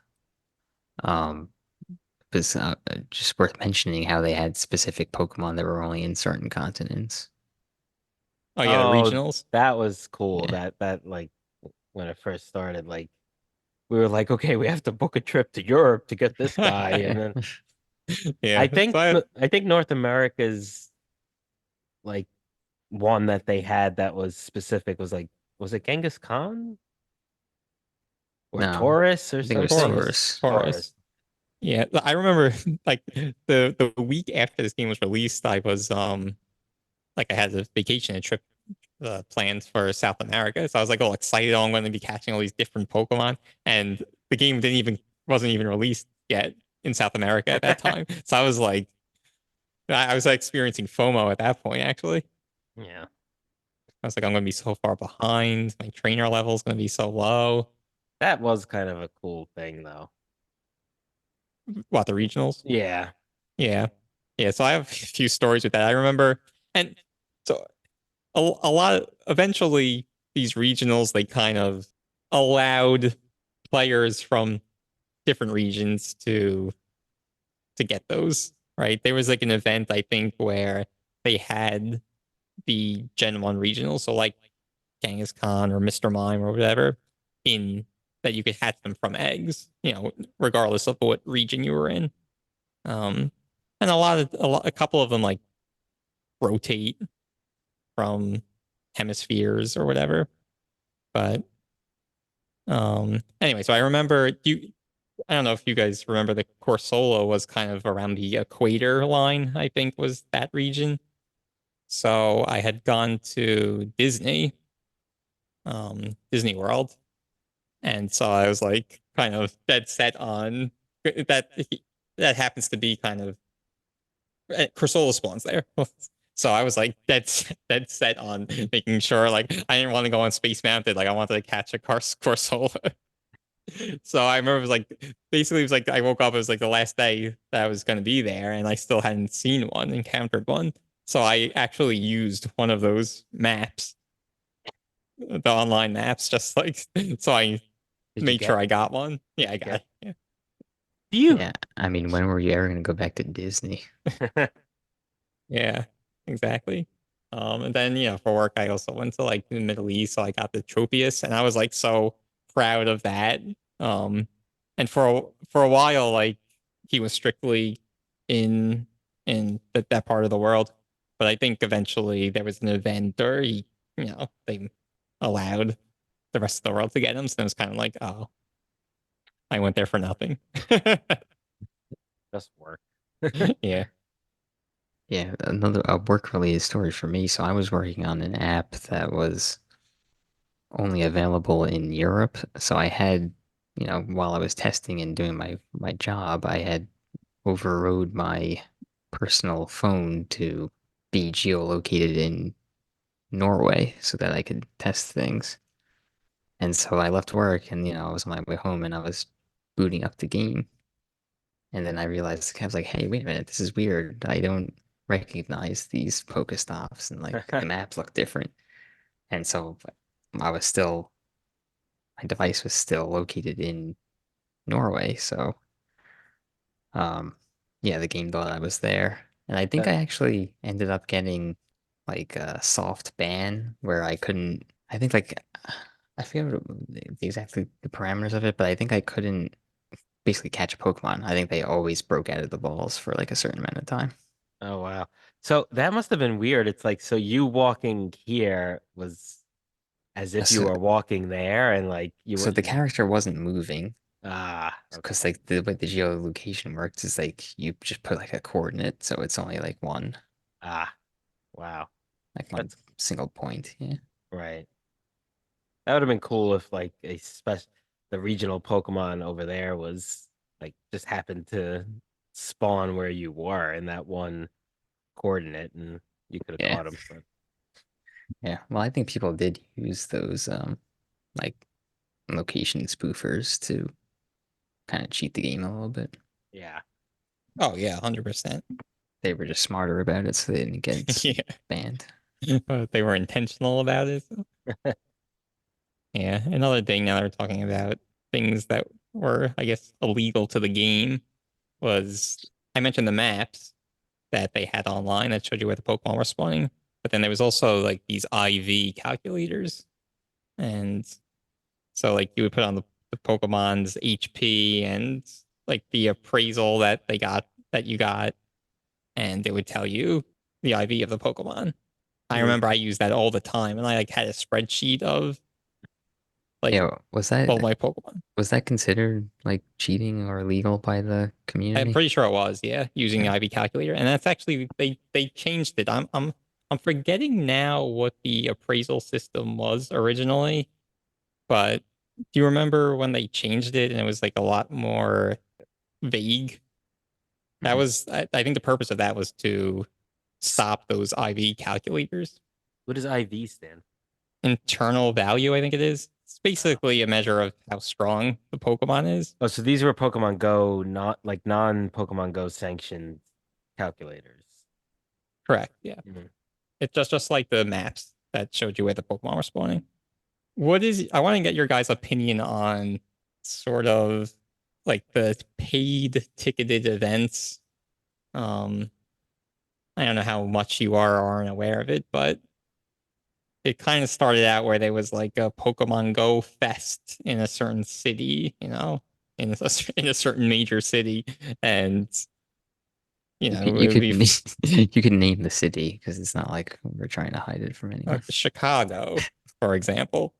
um, it's just worth mentioning how they had specific Pokemon that were only in certain continents. Oh yeah, the Oh, regionals. that was cool. Yeah. That like when it first started, like we were like, okay, we have to book a trip to Europe to get this guy, and Yeah. then Yeah. So I, I think North America's like one that they had that was specific was it Genghis Khan or No, Taurus or I think it was something? Taurus. Taurus. Taurus. Taurus. Yeah, I remember like the week after this game was released, I was like I had a vacation, a trip planned for South America. So I was like all excited. Oh, I'm going to be catching all these different Pokemon. And the game didn't even wasn't even released yet in South America at that time. So I was like, I was experiencing FOMO at that point, actually. Yeah. I was like, I'm going to be so far behind. My trainer level is going to be so low. That was kind of a cool thing, though. What, the regionals? Yeah. Yeah. Yeah. So I have a few stories with that. I remember, and so a lot of, eventually these regionals, they kind of allowed players from different regions to get those, right? There was like an event, I think, where they had the Gen 1 regionals, so like Genghis Khan or Mr. Mime or whatever, in that you could hatch them from eggs, regardless of what region you were in. Um, and a couple of them like rotate from hemispheres or whatever. But anyway, so I remember I don't know if you guys remember the Corsola was kind of around the equator line, I think was that region. So I had gone to Disney World, and so I was like kind of dead set on that. That happens to be kind of Corsola spawns there. So I was like dead set on making sure like I didn't want to go on Space Mountain. Like I wanted to catch a Corsola. So I remember it was like basically it was like I woke up, it was like the last day that I was gonna be there, and I still hadn't seen one, encountered one. So I actually used one of those maps, the online maps, just like so I Did you made sure get? I got one. Yeah, I you got get- it. Yeah. Phew. Yeah, I mean, when were you ever gonna go back to Disney? Yeah, exactly. And then for work, I also went to like the Middle East, so I got the Tropius, and I was like so proud of that. Um, and for a while, like he was strictly in that part of the world, but I think eventually there was an event, or they allowed the rest of the world to get him, so it was kind of like, oh, I went there for nothing. Just work. Yeah. Yeah, another a work-related story for me. So I was working on an app that was only available in Europe. So I had, while I was testing and doing my job, I had overrode my personal phone to be geolocated in Norway so that I could test things. And so I left work and, I was on my way home and I was booting up the game. And then I realized, I was like, hey, wait a minute, this is weird. I don't recognize these Pokestops and like the maps look different. And so I was still, my device was still located in Norway. So, um, yeah, the game thought I was there. And I think Uh, I actually ended up getting like a soft ban where I couldn't, I think like, I forget exactly the parameters of it, but I think I couldn't basically catch a Pokemon. I think they always broke out of the balls for like a certain amount of time. oh wow. So that must have been weird. It's like so you walking here was as if you So, were walking there, and like you so were. the character wasn't moving Okay. because like the way the geolocation works is like you just put like a coordinate, so it's only Ah, wow. like one That's single point. Yeah. right. That would have been cool if like the regional Pokemon over there was like just happened to spawn where you were in that one coordinate and you could have Yeah. caught him. But Yeah. Well, I think people did use those like location spoofers to kind of cheat the game a little bit. yeah. Oh yeah, 100%. They were just smarter about it, so they didn't get Yeah. banned. They were intentional about it. Yeah. Another thing now that we're talking about things that were, I guess, illegal to the game was I mentioned the maps that they had online that showed you where the Pokemon were spawning. But then there was also like these IV calculators. And so like you would put on the Pokemon's HP and like the appraisal that you got, and it would tell you the IV of the Pokemon. I Mm. remember I used that all the time, and I like had a spreadsheet of like Yeah, all my Pokemon. was that considered like cheating or illegal by the I'm community? pretty sure it was, yeah, using the Yeah. IV calculator, and that's actually they changed it. I'm forgetting now what the appraisal system was originally, but Do you remember when they changed it and it was like a lot more vague? That Mhm. was, I think the purpose of that was to stop those IV calculators. What does IV stand? Internal value, I think it is. It's basically a measure of how strong the Pokemon is. Oh, so these were Pokemon Go, not like non-Pokemon Go sanctioned calculators. Correct. Yeah. Mhm. It's just like the maps that showed you where the Pokemon were spawning. I want to get your guys' opinion on sort of like the paid ticketed events. Um, I don't know how much you are or aren't aware of it, but it kind of started out where there was like a Pokemon Go fest in a certain city, in a certain major city, and it You would could be you could name the city because it's not like we're trying to hide it from anyone. Chicago, for example,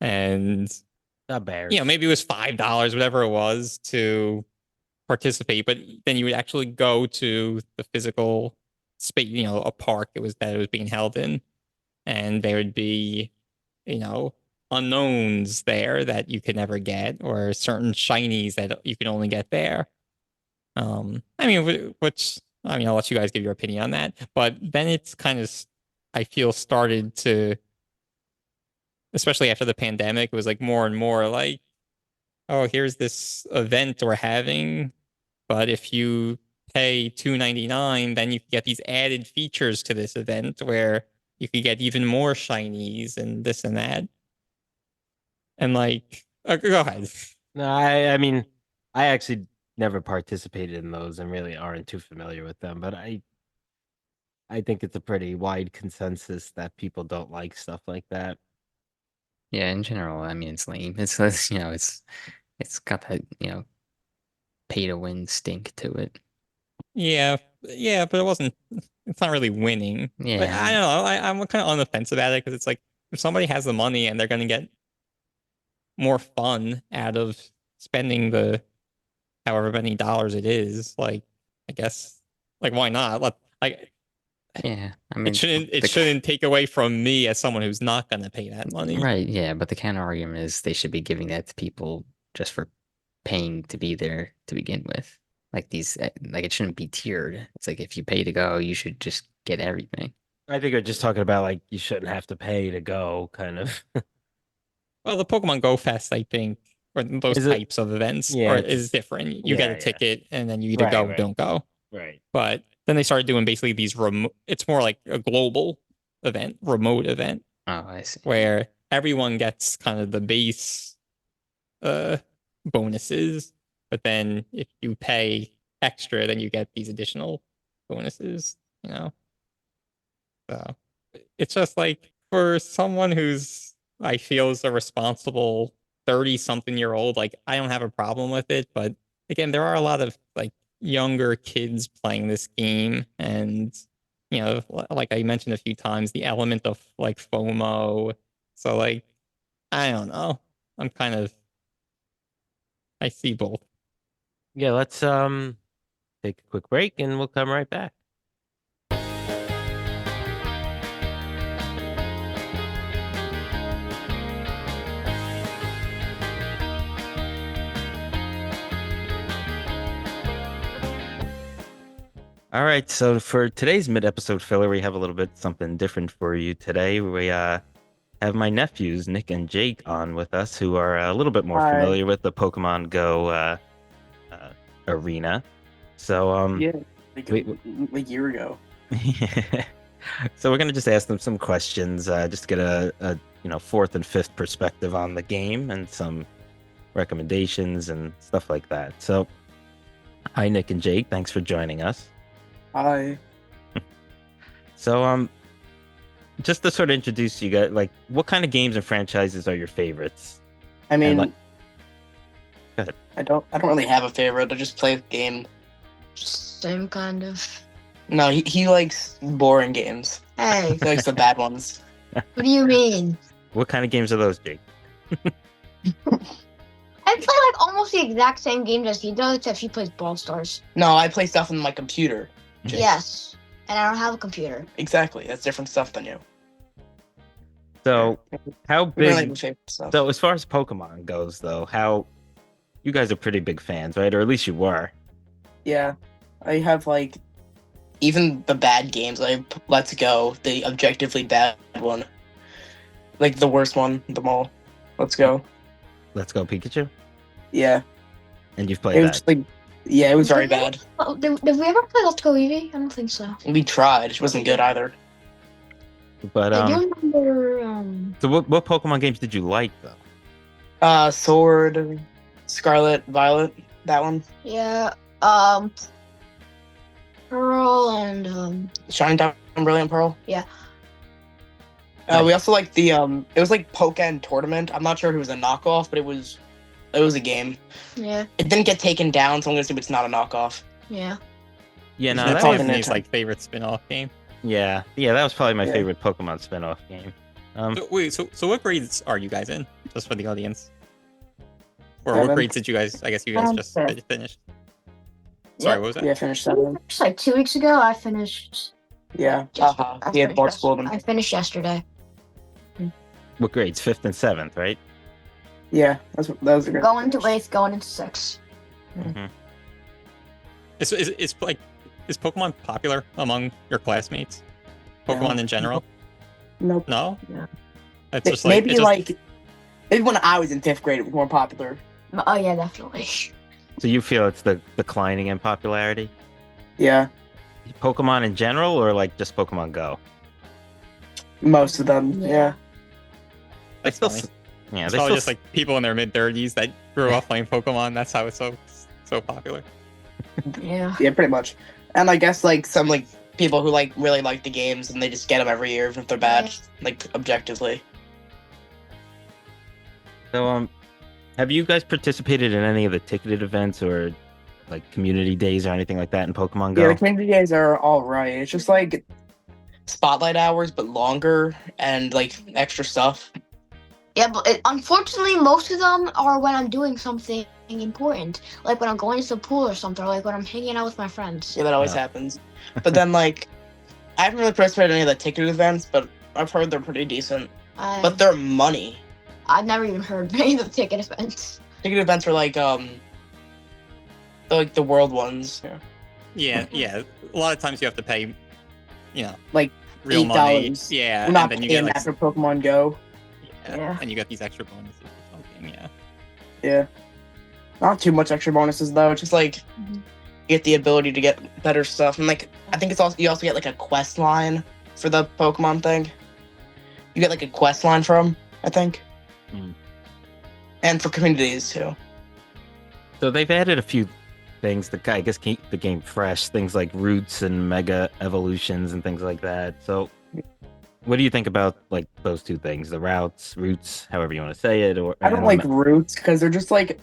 and Not bears. maybe it was $5, whatever it was, to participate, but then you would actually go to the physical space, a park that it was being held in, and there would be, you know, unknowns there that you could never get, or certain shinies that you can only get there. I mean, I'll let you guys give your opinion on that, but then it's kind of, I feel, started to, especially after the pandemic, it was like more and more like, oh, here's this event we're having, but if you pay $2.99, then you can get these added features to this event where you could get even more shinies and this and that. And like, go ahead. No, I mean, I actually never participated in those and really aren't too familiar with them, but I think it's a pretty wide consensus that people don't like stuff like that. Yeah, in general, I mean, it's lame. It's got that pay to win stink to it. Yeah, yeah, but it's not really winning. But Yeah, I don't know. I'm kind of on the fence about it because it's like if somebody has the money and they're going to get more fun out of spending the however many dollars it is, like, I guess, like, why not? Like, yeah. I it mean, shouldn't take away from me as someone who's not going to pay that money. right, yeah, but the counter argument is they should be giving that to people just for paying to be there to begin with. Like it shouldn't be tiered. It's like if you pay to go, you should just get everything. I think we're just talking about like you shouldn't have to pay to go, kind of. Well, the Pokemon Go Fest, I think, or those Is it? types of events, Yeah, or it's is different. You get yeah, a yeah. ticket, and then you either Right, go or right, don't go. right. But then they started doing basically these remote. It's more like a global event, remote event, Oh, I see. where everyone gets kind of the base uh bonuses, but then if you pay extra, then you get these additional bonuses. So it's just like for someone who's, I feel, is a responsible 30-something-year-old, like, I don't have a problem with it. But again, there are a lot of like younger kids playing this game, and like I mentioned a few times, the element of like FOMO. So like, I don't know. I'm kind of, I see both. Yeah, let's take a quick break and we'll come right back. All right, so for today's mid-episode filler, we have a little bit something different for you today. We have my nephews, Nick and Jake, on with us, who are a little bit more Hi. familiar with the Pokemon Go arena. So Yeah, like wait, a year ago. so we're gonna just ask them some questions, just to get a fourth and fifth perspective on the game and some recommendations and stuff like that. So, hi, Nick and Jake. Thanks for joining us. Hi. So, just to sort of introduce you guys, like, what kind of games and franchises are your favorites? I mean, like- Go ahead. I don't really have a favorite. I just play the game. Same kind of. No, he likes boring games. Hey, He likes the bad ones. what do you mean? What kind of games are those, Jake? I play like almost the exact same games as he does, except he plays Brawl Stars. No, I play stuff on my computer. Jake. Yes, and I don't have a computer. Exactly. That's different stuff than you. So, how Really big? my favorite stuff. So, as far as Pokemon goes, though, how you guys are pretty big fans, right? Or at least you were. Yeah, I have like even the bad games. Like Let's Go, the objectively bad one, like the worst one of them all. Let's Go. Let's Go Pikachu, Yeah, and you've it played was that. just like it was very bad. Oh, did we ever play Let's Go Eevee? I don't think so. We tried. It wasn't good either. But I do remember. so what Pokemon games did you like though? Sword, Scarlet, Violet. That one. Yeah. Pearl and Shining Diamond, Brilliant Pearl. Yeah. We also like the it was like Pokemon Tournament. I'm not sure if it was a knockoff, but it was a game. yeah, It didn't get taken down, so I'm gonna assume it's not a knockoff. yeah. Yeah, no, Yeah, that Pokemon was Anthony's Nintendo. like favorite spin-off game. yeah, that was probably my Yeah. favorite Pokemon spin-off game. So, wait, so what grades are you guys in? Just for the audience. Or Seven. what grades did you guys? I guess you guys just Fifth. finished. Sorry, Yep. what was that? Yeah, finished 7. Just like 2 weeks ago, I finished. Yeah. Yes- Uh-huh. I He had finished board yes- school them. I finished yesterday. What grades? 5th and 7th, right? Yeah, that was a great. Going into 8th, going into 6th. Is Pokemon popular among your classmates? Pokemon in general? Nope. No. No. It's just like Maybe maybe when I was in 5th grade, it was more popular. Oh yeah, definitely. So you feel it's the declining in popularity? Yeah, Pokemon in general, or like just Pokemon Go? most of them. Yeah. That's still funny. Yeah, It's they probably still just like people in their mid-30s that grew up playing Pokemon. That's how it's so popular. Yeah. Yeah, pretty much. And I guess like some like people who like really like the games and they just get them every year if they're bad, like objectively. So have you guys participated in any of the ticketed events or like community days or anything like that in Pokemon Go? Yeah, the community days are all right. It's just like spotlight hours, but longer and like extra stuff. Yeah, but unfortunately, most of them are when I'm doing something important, like when I'm going to the pool or something, or like when I'm hanging out with my friends. Yeah, that always Yeah. happens. But then like, I haven't really participated in any of the ticketed events, but I've heard they're pretty decent. But they're money. I've never even heard of any of the ticket events. Ticketed events are like the world ones. Yeah. Yeah. A lot of times you have to pay, Like real money. $8. Yeah, We're not and then you get paying like, that for Pokemon Go. Yeah. and you get these extra bonuses or something. Yeah. Yeah. Not too much extra bonuses though. Just like Mhm. you get the ability to get better stuff, and like I think it's also you also get like a quest line for the Pokemon thing. You get like a quest line from I think, Mm. and for communities too. So they've added a few things that I guess keep the game fresh. Things like roots and mega evolutions and things like that. So what do you think about like those two things? The roots, however you want to say it, or I don't and like roots because they're just like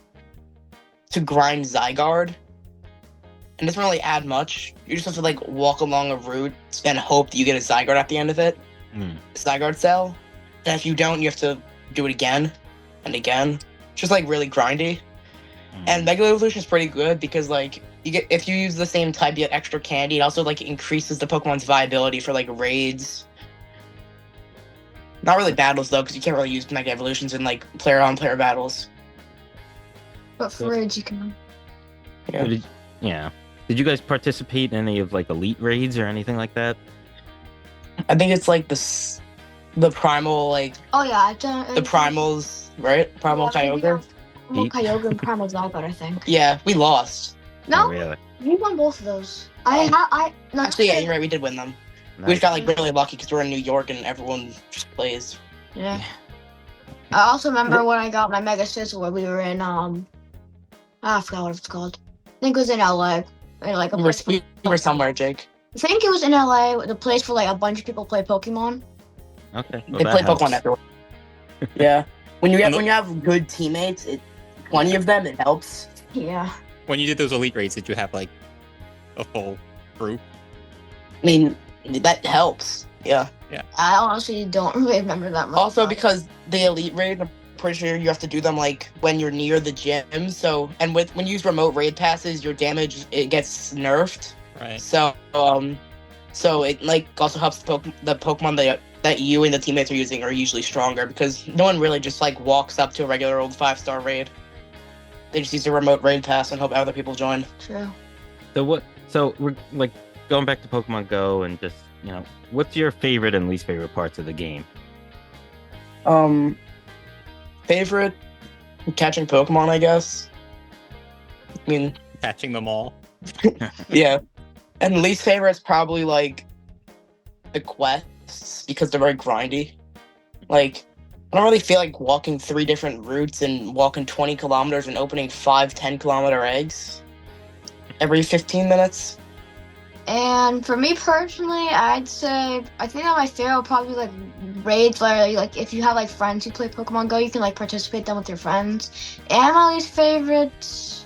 to grind Zygarde, and it doesn't really add much. You just have to like walk along a route and hope that you get a Zygarde at the end of it. Mm. Zygarde cell, and if you don't, you have to do it again and again. It's just like really grindy. And Mega Evolution is pretty good because like you get if you use the same type, you get extra candy. It also like increases the Pokemon's viability for like raids. Not really battles though, because you can't really use Mega Evolutions in like player-on-player battles. But for raids, you can. So did you guys participate in any of like elite raids or anything like that? I think it's like the primal like Oh yeah, I've done the primals, right? Primal Kyogre. Primal Kyogre and Primal Zygarde, I think. Yeah, we lost. No, Oh, really? we won both of those. Oh. No, Actually, yeah, you're right. We did win them. We Nice. just got like really lucky because we're in New York and everyone just plays. Yeah. I also remember when I got my Mega Sizzle where we were in I forgot what it's called. I think it was in LA. In, like, We were somewhere, Jake. I think it was in LA, the place where like a bunch of people play Pokemon. Okay. well, They that play helps. Pokemon everywhere. Yeah. When you And have good teammates, 20 of them, it helps. Yeah. When you did those elite raids, did you have like a full group? I mean, that helps. Yeah. I honestly don't really remember that much. Also, about it. because the elite raid, I'm pretty sure you have to do them like when you're near the gym. So, and when you use remote raid passes, your damage it gets nerfed. Right. So it like also helps the Pokemon that that you and the teammates are using are usually stronger because no one really just like walks up to a regular old 5-star raid. They just use a remote raid pass and hope other people join. True. So we're like going back to Pokemon Go and just what's your favorite and least favorite parts of the game? Favorite, catching Pokemon, I guess. I mean, Catching them all. yeah. And least favorite is probably like the quests because they're very grindy. Like, I don't really feel like walking 3 different routes and walking 20 kilometers and opening 5 10-kilometer eggs every 15 minutes. And for me personally, I'd say I think that my favorite would probably be like raids where like if you have like friends who play Pokemon Go, you can like participate them with your friends. And my least favorite, it's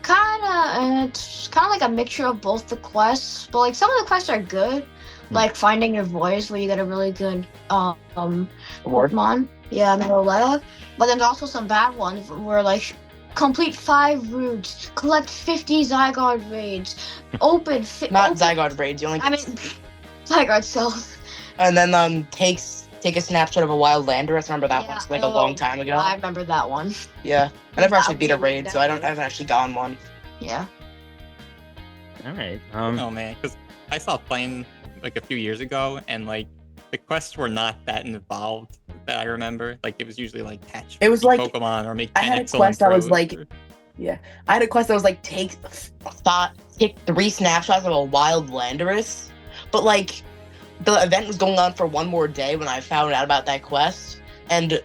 kind of like a mixture of both the quests. But like some of the quests are good, like finding your voice where you get a really good Pokemon. Yeah, Maroletta. But then there's also some bad ones where like complete 5 routes, collect 50 Zygarde raids, Not Zygarde raids, you only I mean, Zygarde cells. and then take a snapshot of a wild Landorus. Remember that one? It's like a long time ago. I remember that one. Yeah. I never actually That beat a would be raid, so I haven't actually gotten one. Yeah. All right. Oh man, because I stopped playing like a few years ago, and like the quests were not that involved that I remember. Like it was usually like catch It was like Pokemon or make. I had a excellent quest that was throws like or- I had a quest that was like take 3 snapshots of a wild Landorus, but like the event was going on for one more day when I found out about that quest. And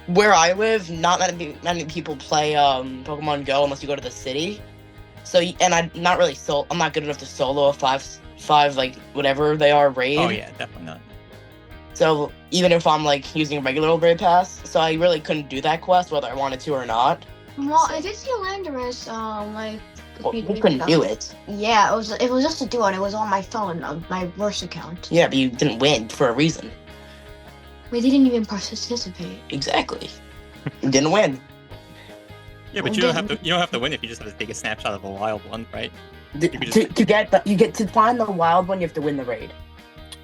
where I live, not many people play Pokemon Go unless you go to the city. So and I'm not really I'm not good enough to solo a 5 like whatever they are raid. Oh yeah, definitely not. So even if I'm like using a regular old raid pass, so I really couldn't do that quest whether I wanted to or not. Well, I did see Landorus, like. Well, you couldn't do it. Yeah, it was just a do it. It was on my phone, on my worst account. Yeah, but you didn't win for a reason. We didn't even participate. Exactly. You didn't win. Yeah, but you don't have to win if you just have to take a snapshot of a wild one, right? To find the wild one, you have to win the raid.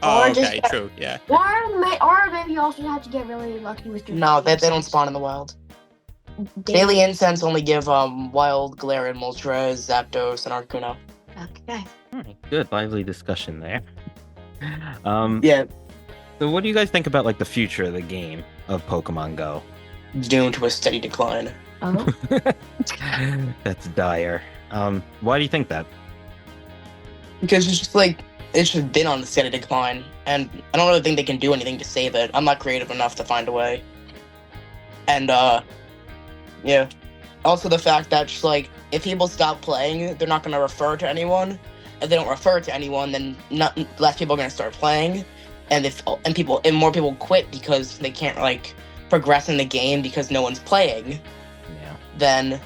Oh, Or just okay, get- true, yeah. Or maybe you also have to get really lucky with your. No, they don't spawn in the wild. Daily Incense only give wild Galarian, Moltres, Zapdos, and Articuno. Okay. All right, good, lively discussion there. Yeah, So what do you guys think about like the future of the game of Pokemon Go? doomed to a steady decline. Oh. That's dire. Why do you think that? Because it's just like it's just been on a steady decline, and I don't really think they can do anything to save it. I'm not creative enough to find a way. And yeah. Also the fact that just like if people stop playing, they're not gonna refer to anyone. If they don't refer to anyone, then less people are gonna start playing. And more people quit because they can't like progress in the game because no one's playing. Yeah. Then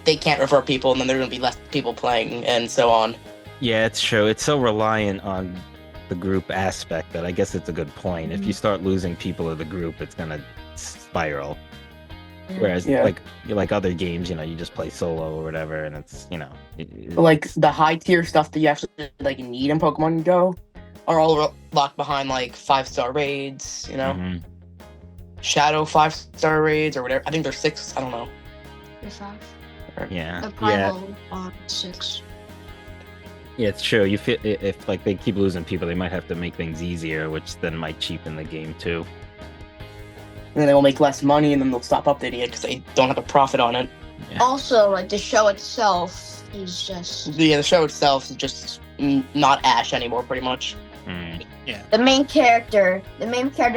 they can't refer people, and then there are gonna be less people playing, and so on. Yeah, it's true. It's so reliant on the group aspect that I guess it's a good point. If you start losing people of the group, it's gonna spiral. Whereas like other games, you just play solo or whatever, and it's Like the high tier stuff that you actually like need in Pokemon Go are all locked behind like 5-star raids, Mhm. Shadow 5-star raids or whatever. I think there's 6. I don't know. You're 5. Yeah, The yeah, primal 6. yeah. It's true. You feel if like they keep losing people, they might have to make things easier, which then might cheapen the game too. And then they will make less money, and then they'll stop updating it because they don't have a profit on it. Yeah. Also, like the show itself is just The show itself is just not Ash anymore, pretty much. Mm. the main character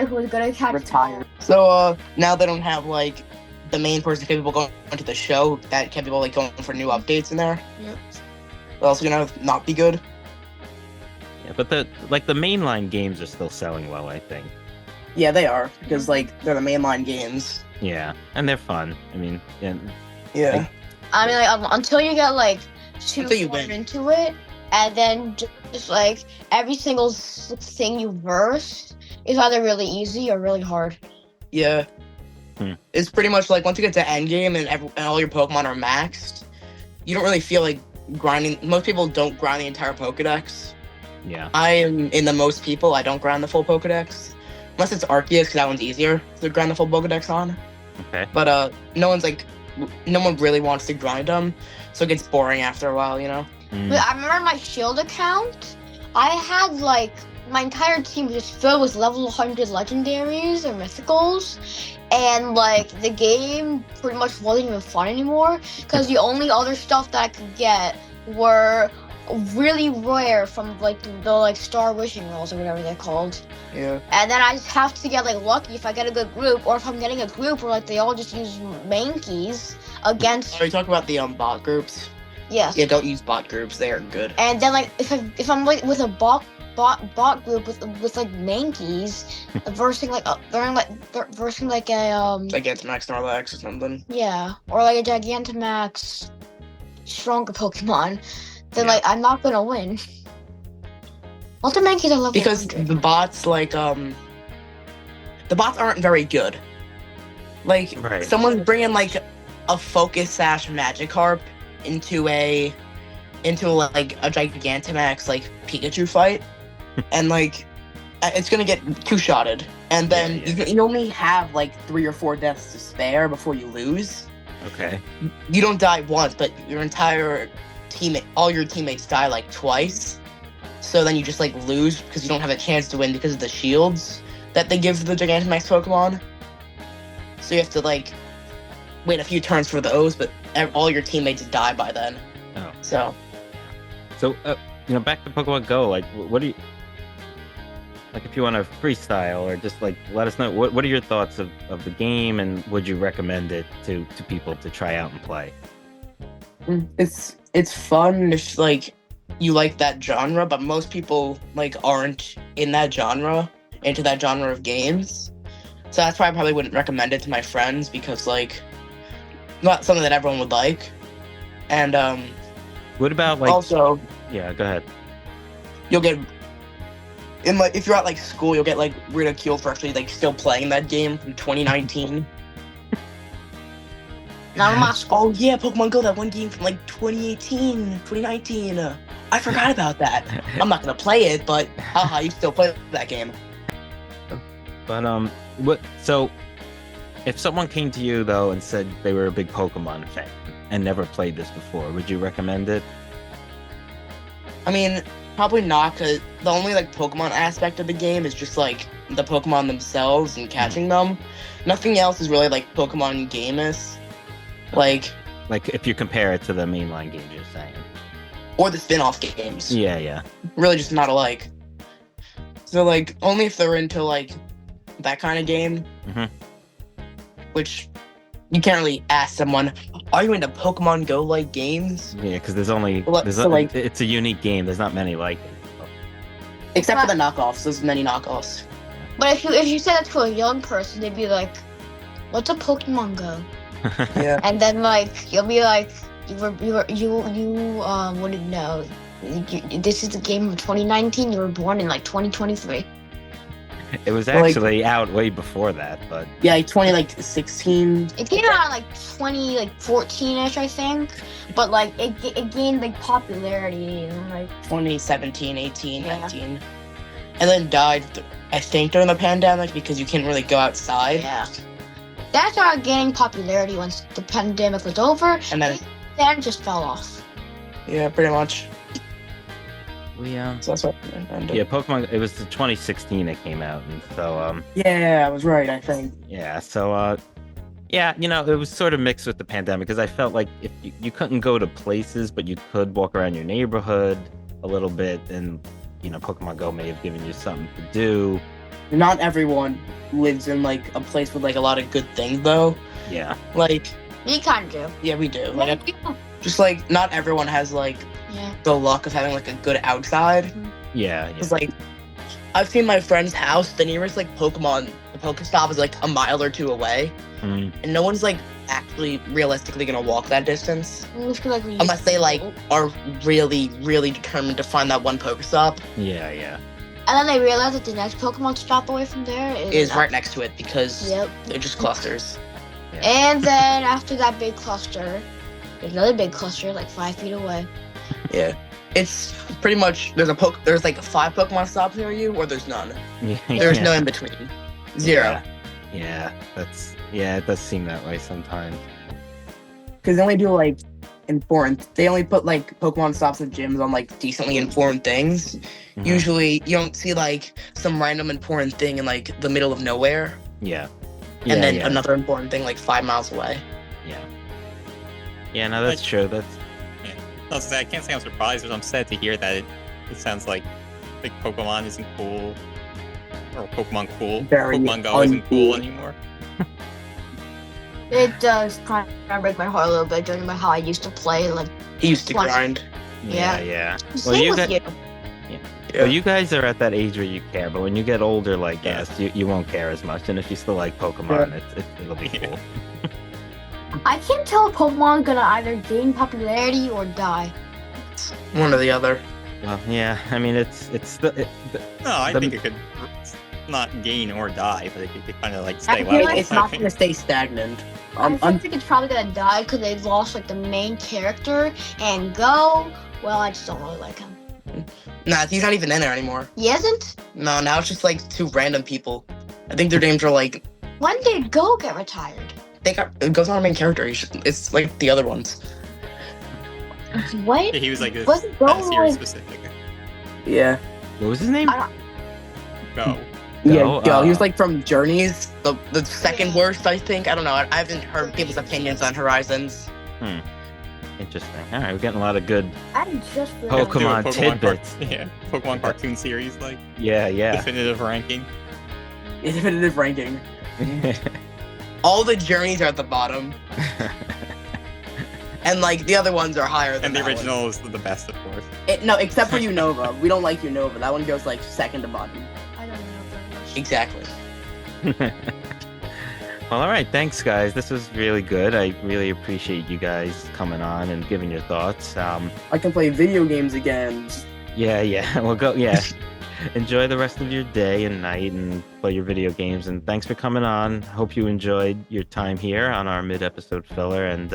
who is gonna catch Retired. So now they don't have like the main person capable going to the show that kept people like going for new updates in there. Yep. They're also gonna not be good. Yeah, but the mainline games are still selling well, I think. Yeah, they are because like they're the mainline games. Yeah, and they're fun. I mean, and Yeah. I mean, like until you get like too Until you far win. into it, and then just like every single thing you verse is either really easy or really hard. Yeah. It's pretty much like once you get to endgame and all your Pokemon are maxed, you don't really feel like grinding. Most people don't grind the entire Pokedex. yeah. I am in the most people. I don't grind the full Pokedex. unless it's Arceus, because that one's easier to grind the full Pokedex on. Okay. But no one really wants to grind them, so it gets boring after a while, you know. But I remember my Shield account. I had like my entire team was just filled with level 100 legendaries or mythicals, and like the game pretty much wasn't even fun anymore because the only other stuff that I could get were really rare from like the like star wishing rolls or whatever they're called. Yeah. And then I just have to get like lucky if I get a good group, or if I'm getting a group where like they all just use main keys against. Are you talking about the bot groups? Yes. Yeah, don't use bot groups. They are good. And then like if I'm like with a bot group with like main keys, versing like versing like a Gigantamax Snorlax or something. yeah, or like a Gigantamax stronger Pokemon, then Yeah. like I'm not gonna win. All the main keys are level Because 100. the bots the bots aren't very good. Like Right. someone's bringing like a Focus Sash Magikarp into like a Gigantamax like Pikachu fight, and like it's gonna get two-shotted, and then Yeah. You only have like 3 or 4 deaths to spare before you lose. Okay. You don't die once, but your entire all your teammates die like twice. So then you just like lose because you don't have a chance to win because of the shields that they give the Gigantamax Pokemon. So you have to like wait a few turns for those, but all your teammates die by then. Oh. So Back to Pokemon Go. Like, what do you like? If you want to freestyle or just like let us know, what are your thoughts of the game, and would you recommend it to people to try out and play? it's fun if like you like that genre, but most people like aren't into that genre of games. So that's why I probably wouldn't recommend it to my friends, because like not something that everyone would like. And What about like? also Yeah, go ahead. you'll get if you're at like school, you'll get like ridiculed for actually like still playing that game from 2019. Not in my school. Oh yeah, Pokemon Go, that one game from like 2019. I forgot about that. I'm not gonna play it, but haha, you still play that game. But what? So, if someone came to you though and said they were a big Pokemon fan and never played this before, would you recommend it? I mean, probably not, because the only like Pokemon aspect of the game is just like the Pokemon themselves and catching them. Nothing else is really like Pokemon game-is. Like if you compare it to the mainline games, you're saying. Or the spin-off games. Yeah. Really just not alike. So like only if they're into like that kind of game. Mhm. Which you can't really ask someone, are you into Pokemon Go like games? Yeah, because there's only Well, so, like- it's a unique game. There's not many like it. Except for the knockoffs. There's many knockoffs. But if you said that to a young person, they'd be like, "What's a Pokemon Go?" Yeah. And then like you'll be like, you wouldn't know. This is the game of 2019. You were born in like 2023. It was Well, like- actually out way before that, but Yeah, like 2016. It came out in like 2014ish, I think. But like it gained like popularity and like 2017, 18, Yeah. 19. And then died, I think, during the pandemic because you couldn't really go outside. yeah. That started gaining popularity once the pandemic was over. And then, Then just fell off. yeah, pretty much. we So that's what ended. yeah, Pokemon. It was the 2016 it came out, and so Yeah, I was right, I think. yeah, so yeah, it was sort of mixed with the pandemic because I felt like if you couldn't go to places, but you could walk around your neighborhood a little bit, and Pokemon Go may have given you something to do. Not everyone lives in like a place with like a lot of good things though. Yeah, You kind of do. Yeah, we do. Like just like not everyone has like Yeah. the luck of having like a good outside. yeah. It's like I've seen my friend's house, the nearest like the Pokestop is like a mile or two away. Mm, And no one's like actually realistically gonna walk that distance. Unless they, like, And Are really, really determined to find that one Pokestop yeah. then they realize that the next Pokemon stop away from there is right next to it because Yep. they're just clusters. And then after that big cluster, there's another big cluster like 5 feet away. Yeah. It's pretty much there's like 5 Pokemon stops near you or there's none. Yeah, There's no in between. 0. Yeah, it does seem that way sometimes. Because they only do like important. They only put like Pokemon stops and gyms on like decently informed things. Mhm. Usually, you don't see like some random important thing in like the middle of nowhere, Yeah. and then yeah. another important thing like 5 miles away. Yeah, no, that's true. That's I can't say I'm surprised, but I'm sad to hear that it sounds like Pokemon isn't cool, or Pokemon cool. Very Pokemon Go isn't cool uncool. anymore. It does kind of break my heart a little bit, judging by how I used to play. Like, He used to Plus- grind. yeah. same you with got- you. Yeah. Well, you guys are at that age where you care, but when you get older like Yeah. us, you won't care as much. And if you still like Pokemon, it'll be Yeah. cool. I can't tell if Pokemon's gonna either gain popularity or die. One or the other. Well, yeah. I mean, it's still. No, I The- think it could not gain or die, but it could kind of like I stay feel level. like It's not going to stay stagnant. I think it's probably gonna die because they lost like the main character and Go. Well, I just don't really like him. Nah, he's not even in there anymore. He isn't. No, now it's just like 2 random people. I think their names are like. When did Go get retired? It goes on a main character. It's like the other ones. What? He was like this Wasn't Go series like- specific. Yeah. What was his name? Go. Yeah, Go, Go. He was uh, like from Journeys, the second Yeah. worst, I think. I don't know. I haven't heard people's opinions on Horizons. Interesting. All right, we're getting a lot of good. I just Pokemon realized. Do a tidbits. Pokemon cartoon series like Yeah. definitive ranking. Definitive ranking. All the Journeys are at the bottom, and like the other ones are higher than And the that one. original is the best, of course. No, except for Unova. We don't like Unova. That one goes like second to bottom. I don't know very much. Exactly. Well, all right. Thanks, guys. This was really good. I really appreciate you guys coming on and giving your thoughts. I can play video games again. Yeah. We'll go. Yeah. Enjoy the rest of your day and night and play your video games. And thanks for coming on. Hope you enjoyed your time here on our mid-episode filler. And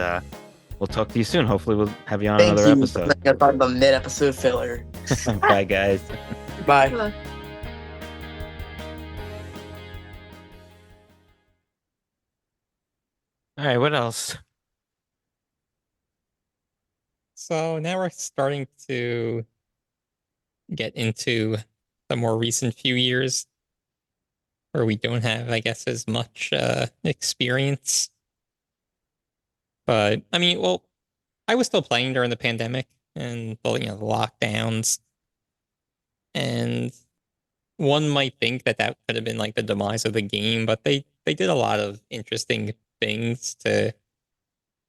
we'll talk to you soon. Hopefully, we'll have you on Thank another you. episode. I thought the mid-episode filler. Bye, guys. Bye. All right. What else? So now we're starting to get into the more recent few years where we don't have, I guess, as much experience. But I mean, well, I was still playing during the pandemic and the lockdowns, and one might think that could have been like the demise of the game, but they did a lot of interesting things to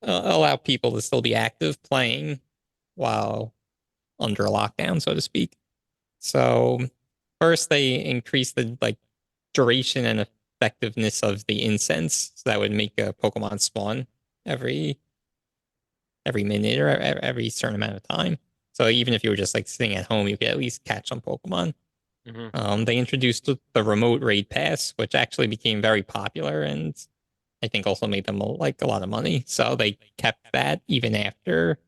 allow people to still be active playing while under lockdown, so to speak. So first, they increased the duration and effectiveness of the incense, so that would make a Pokemon spawn every minute or every certain amount of time. So even if you were just like sitting at home, you could at least catch some Pokemon. They introduced the remote raid pass, which actually became very popular and I think also made them like a lot of money. So they kept that even after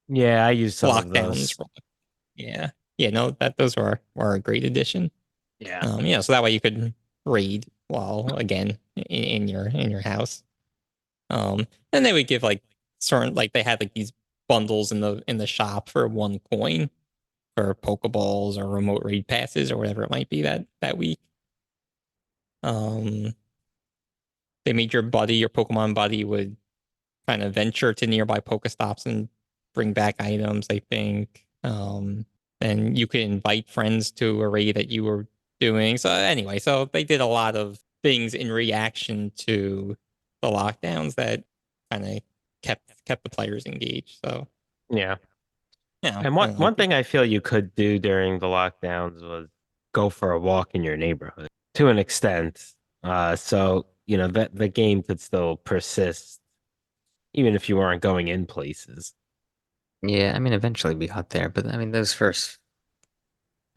Yeah, I used some of those. lockdowns. No, those were a great addition. Yeah. So that way you could raid while again in your house. And they would give like certain they had like these bundles in the shop for 1 coin for Pokeballs or remote raid passes or whatever it might be that week. They made your Pokemon buddy would kind of venture to nearby Pokestops and bring back items, I think. And you could invite friends to a raid that you were doing. So anyway, so they did a lot of things in reaction to the lockdowns that kind of kept the players engaged. So Yeah. yeah. And one thing I feel you could do during the lockdowns was go for a walk in your neighborhood to an extent. So that the game could still persist even if you weren't going in places. Yeah, I mean, eventually we got there, but I mean, those first,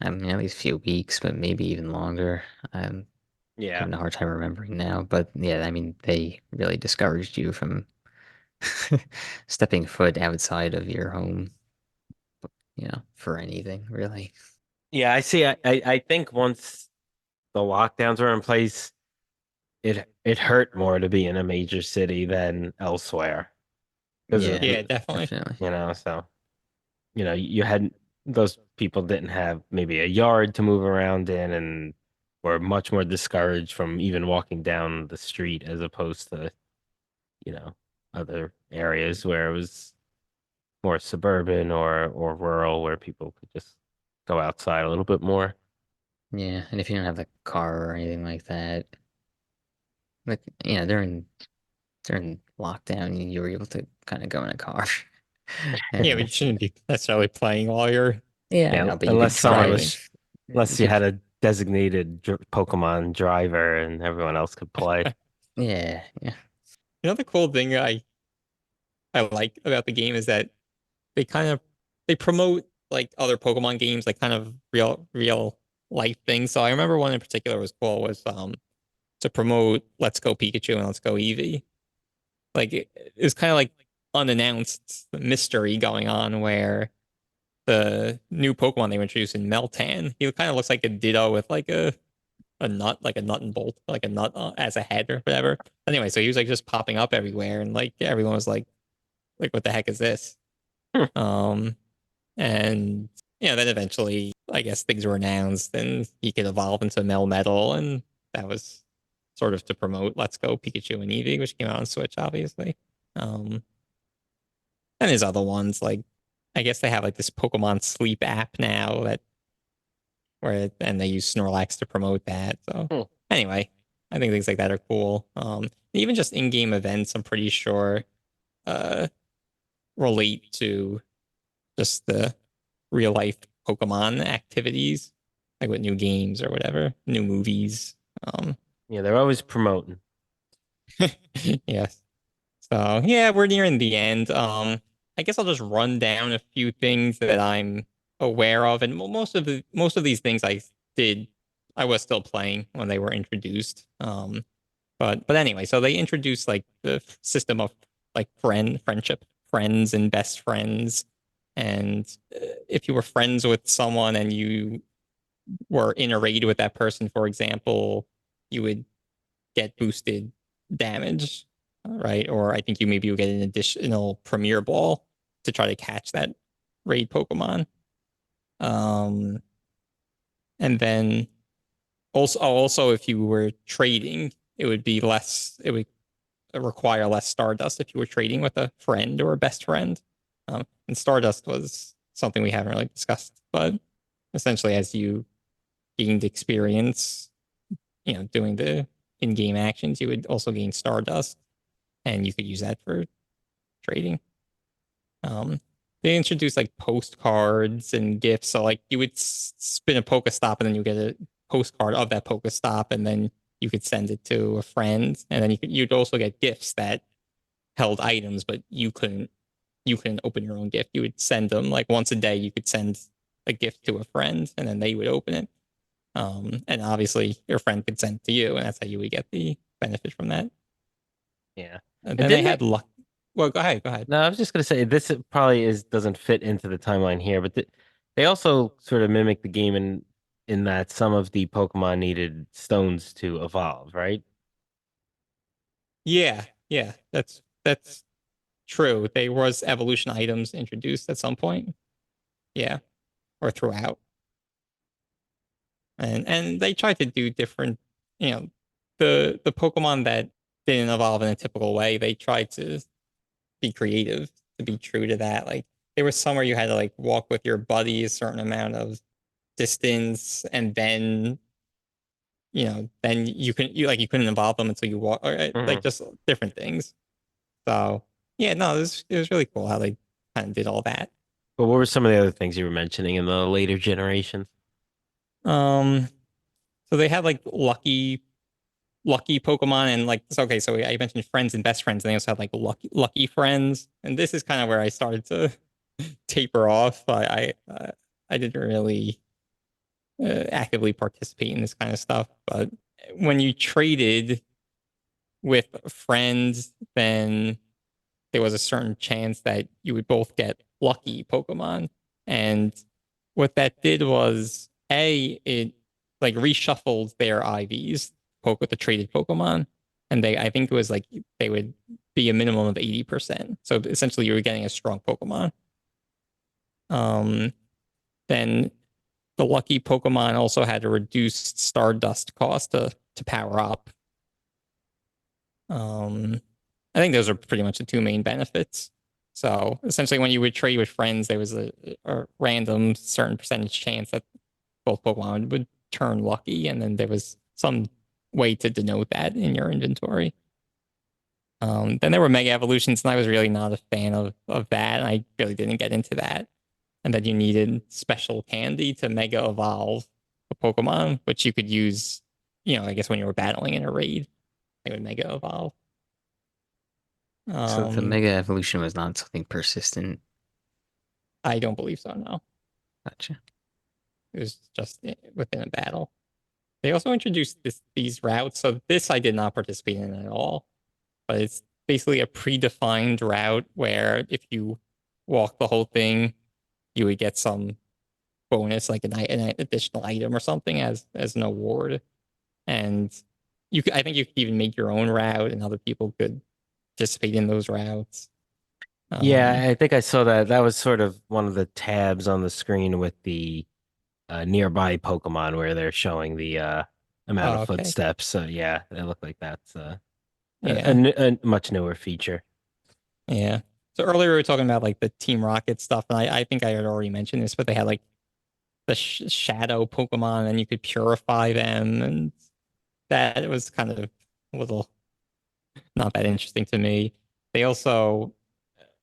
at least few weeks, but maybe even longer. I'm Yeah. having a hard time remembering now, but yeah, I mean, they really discouraged you from stepping foot outside of your home, for anything, really. Yeah, I see. I think once the lockdowns were in place, it hurt more to be in a major city than elsewhere. Because Yeah, Yeah, definitely. definitely. so you had those people didn't have maybe a yard to move around in and were much more discouraged from even walking down the street as opposed to, other areas where it was more suburban or rural where people could just go outside a little bit more. Yeah, and if you don't have a car or anything like that, like during lockdown, you were able to kind of go in a car. Yeah, And but you shouldn't be necessarily playing while you're yeah, I Yeah, know, but you could unless someone drive. was, unless you could- had a designated Pokemon driver and everyone else could play. yeah, yeah, the cool thing I like about the game is that they kind of they promote like other Pokemon games, like kind of real life things. So I remember one in particular was cool was to promote Let's Go Pikachu and Let's Go Eevee. Like it was kind of like unannounced mystery going on where the new Pokemon they were introducing, Meltan, he kind of looks like a Ditto with like a nut, like a nut and bolt, like a nut as a head or whatever. Anyway, so he was like just popping up everywhere, and like everyone was like what the heck is this? Hmm. And then eventually, I guess things were announced, and he could evolve into Melmetal, and that was sort of to promote Let's Go Pikachu and Eevee, which came out on Switch, obviously. Um, and there's other ones like I guess they have like this Pokemon Sleep app now and they use Snorlax to promote that. So Hmm. anyway, I think things like that are cool. Even just in-game events, I'm pretty sure uh relate to just the real life Pokemon activities, like with new games or whatever, new movies. Yeah, they're always promoting. Yes. So yeah, we're nearing the end. I guess I'll just run down a few things that I'm aware of, and most of these things did, I was still playing when they were introduced. But anyway, so they introduced like the system of like friendship, friends and best friends, and if you were friends with someone and you were in a raid with that person, for example, you would get boosted damage, right? Or I think you maybe would get an additional Premier Ball to try to catch that raid Pokemon. Um, and then also if you were trading, it would be less. It would require less Stardust if you were trading with a friend or a best friend. And Stardust was something we haven't really discussed, but essentially as you gained experience, doing the in-game actions, you would also gain Stardust, and you could use that for trading. They introduced like postcards and gifts, so like you would spin a Pokestop, and then you get a postcard of that Pokestop, and then you could send it to a friend, and then you'd also get gifts that held items, but you couldn't open your own gift. You would send them like once a day. You could send a gift to a friend, and then they would open it. And obviously your friend could send it to you, and that's how you would get the benefit from that. Yeah. And And then they didn't had luck. Well, go ahead. Go ahead. No, I was just gonna say this probably doesn't fit into the timeline here, but they also sort of mimic the game in that some of the Pokemon needed stones to evolve, right? Yeah, that's true. There was evolution items introduced at some point. Yeah, or throughout, and they tried to do different. The Pokemon that didn't evolve in a typical way, they tried to be creative to be true to that. Like there was somewhere you had to like walk with your buddy a certain amount of distance, and then you couldn't involve them until you walk, or like Mhm. just different things. So yeah, no, it was really cool how they kind of did all that. But what were some of the other things you were mentioning in the later generations? Um, so they had like lucky Pokemon, and like okay, so I mentioned friends and best friends, and they also had like lucky friends, and this is kind of where I started to taper off. I didn't really actively participate in this kind of stuff, but when you traded with friends, then there was a certain chance that you would both get lucky Pokemon. And what that did was, A, it like reshuffled their IVs, poke with the traded Pokemon, and I think it was like they would be a minimum of 80%. So essentially, you were getting a strong Pokemon. Then the lucky Pokemon also had a reduced Stardust cost to power up. I think those are pretty much the two main benefits. So essentially, when you would trade with friends, there was a random certain percentage chance that both Pokemon would turn lucky, and then there was some way to denote that in your inventory. Then there were Mega Evolutions, and I was really not a fan of that, and I really didn't get into that. And then you needed special candy to Mega Evolve a Pokemon, which you could use, I guess when you were battling in a raid, they would Mega Evolve. So the Mega Evolution was not something persistent. I don't believe so, no. Gotcha. It was just within a battle. They also introduced these routes. So this I did not participate in at all. But it's basically a predefined route where if you walk the whole thing, you would get some bonus, like an additional item or something as an award. And I think you could even make your own route, and other people could participate in those routes. Yeah, I think I saw that. That was sort of one of the tabs on the screen with the nearby Pokemon where they're showing the amount of footsteps. So yeah, it looked like that's a much newer feature. Yeah. So earlier we were talking about like the Team Rocket stuff, and I think I had already mentioned this, but they had like the shadow Pokemon, and you could purify them, and that was kind of a little not that interesting to me. They also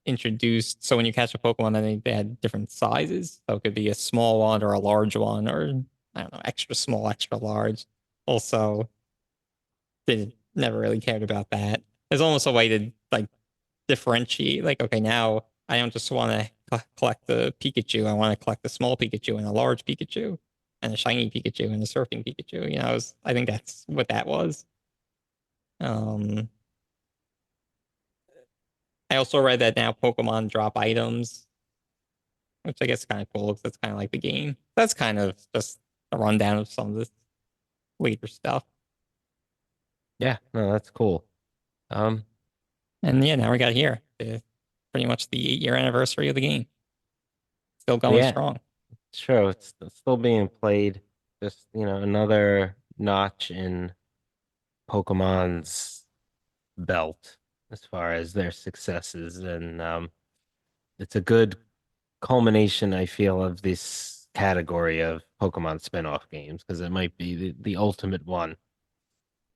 introduced, so when you catch a Pokemon, then they had different sizes. So it could be a small one or a large one, or I don't know, extra small, extra large. Also, they never really cared about that. There's almost a way to like differentiate. Like, okay, now I don't just want to collect the Pikachu. I want to collect the small Pikachu and a large Pikachu and a shiny Pikachu and a surfing Pikachu. I think that's what that was. I also read that now Pokemon drop items, which I guess is kind of cool because that's kind of like the game. That's kind of just a rundown of some of this later stuff. Yeah, no, that's cool. And yeah, now we got here. Pretty much the 8-year anniversary of the game. Still going strong. Sure, it's still being played. Just, another notch in Pokemon's belt as far as their successes. And it's a good culmination, I feel, of this category of Pokemon spin-off games because it might be the ultimate one.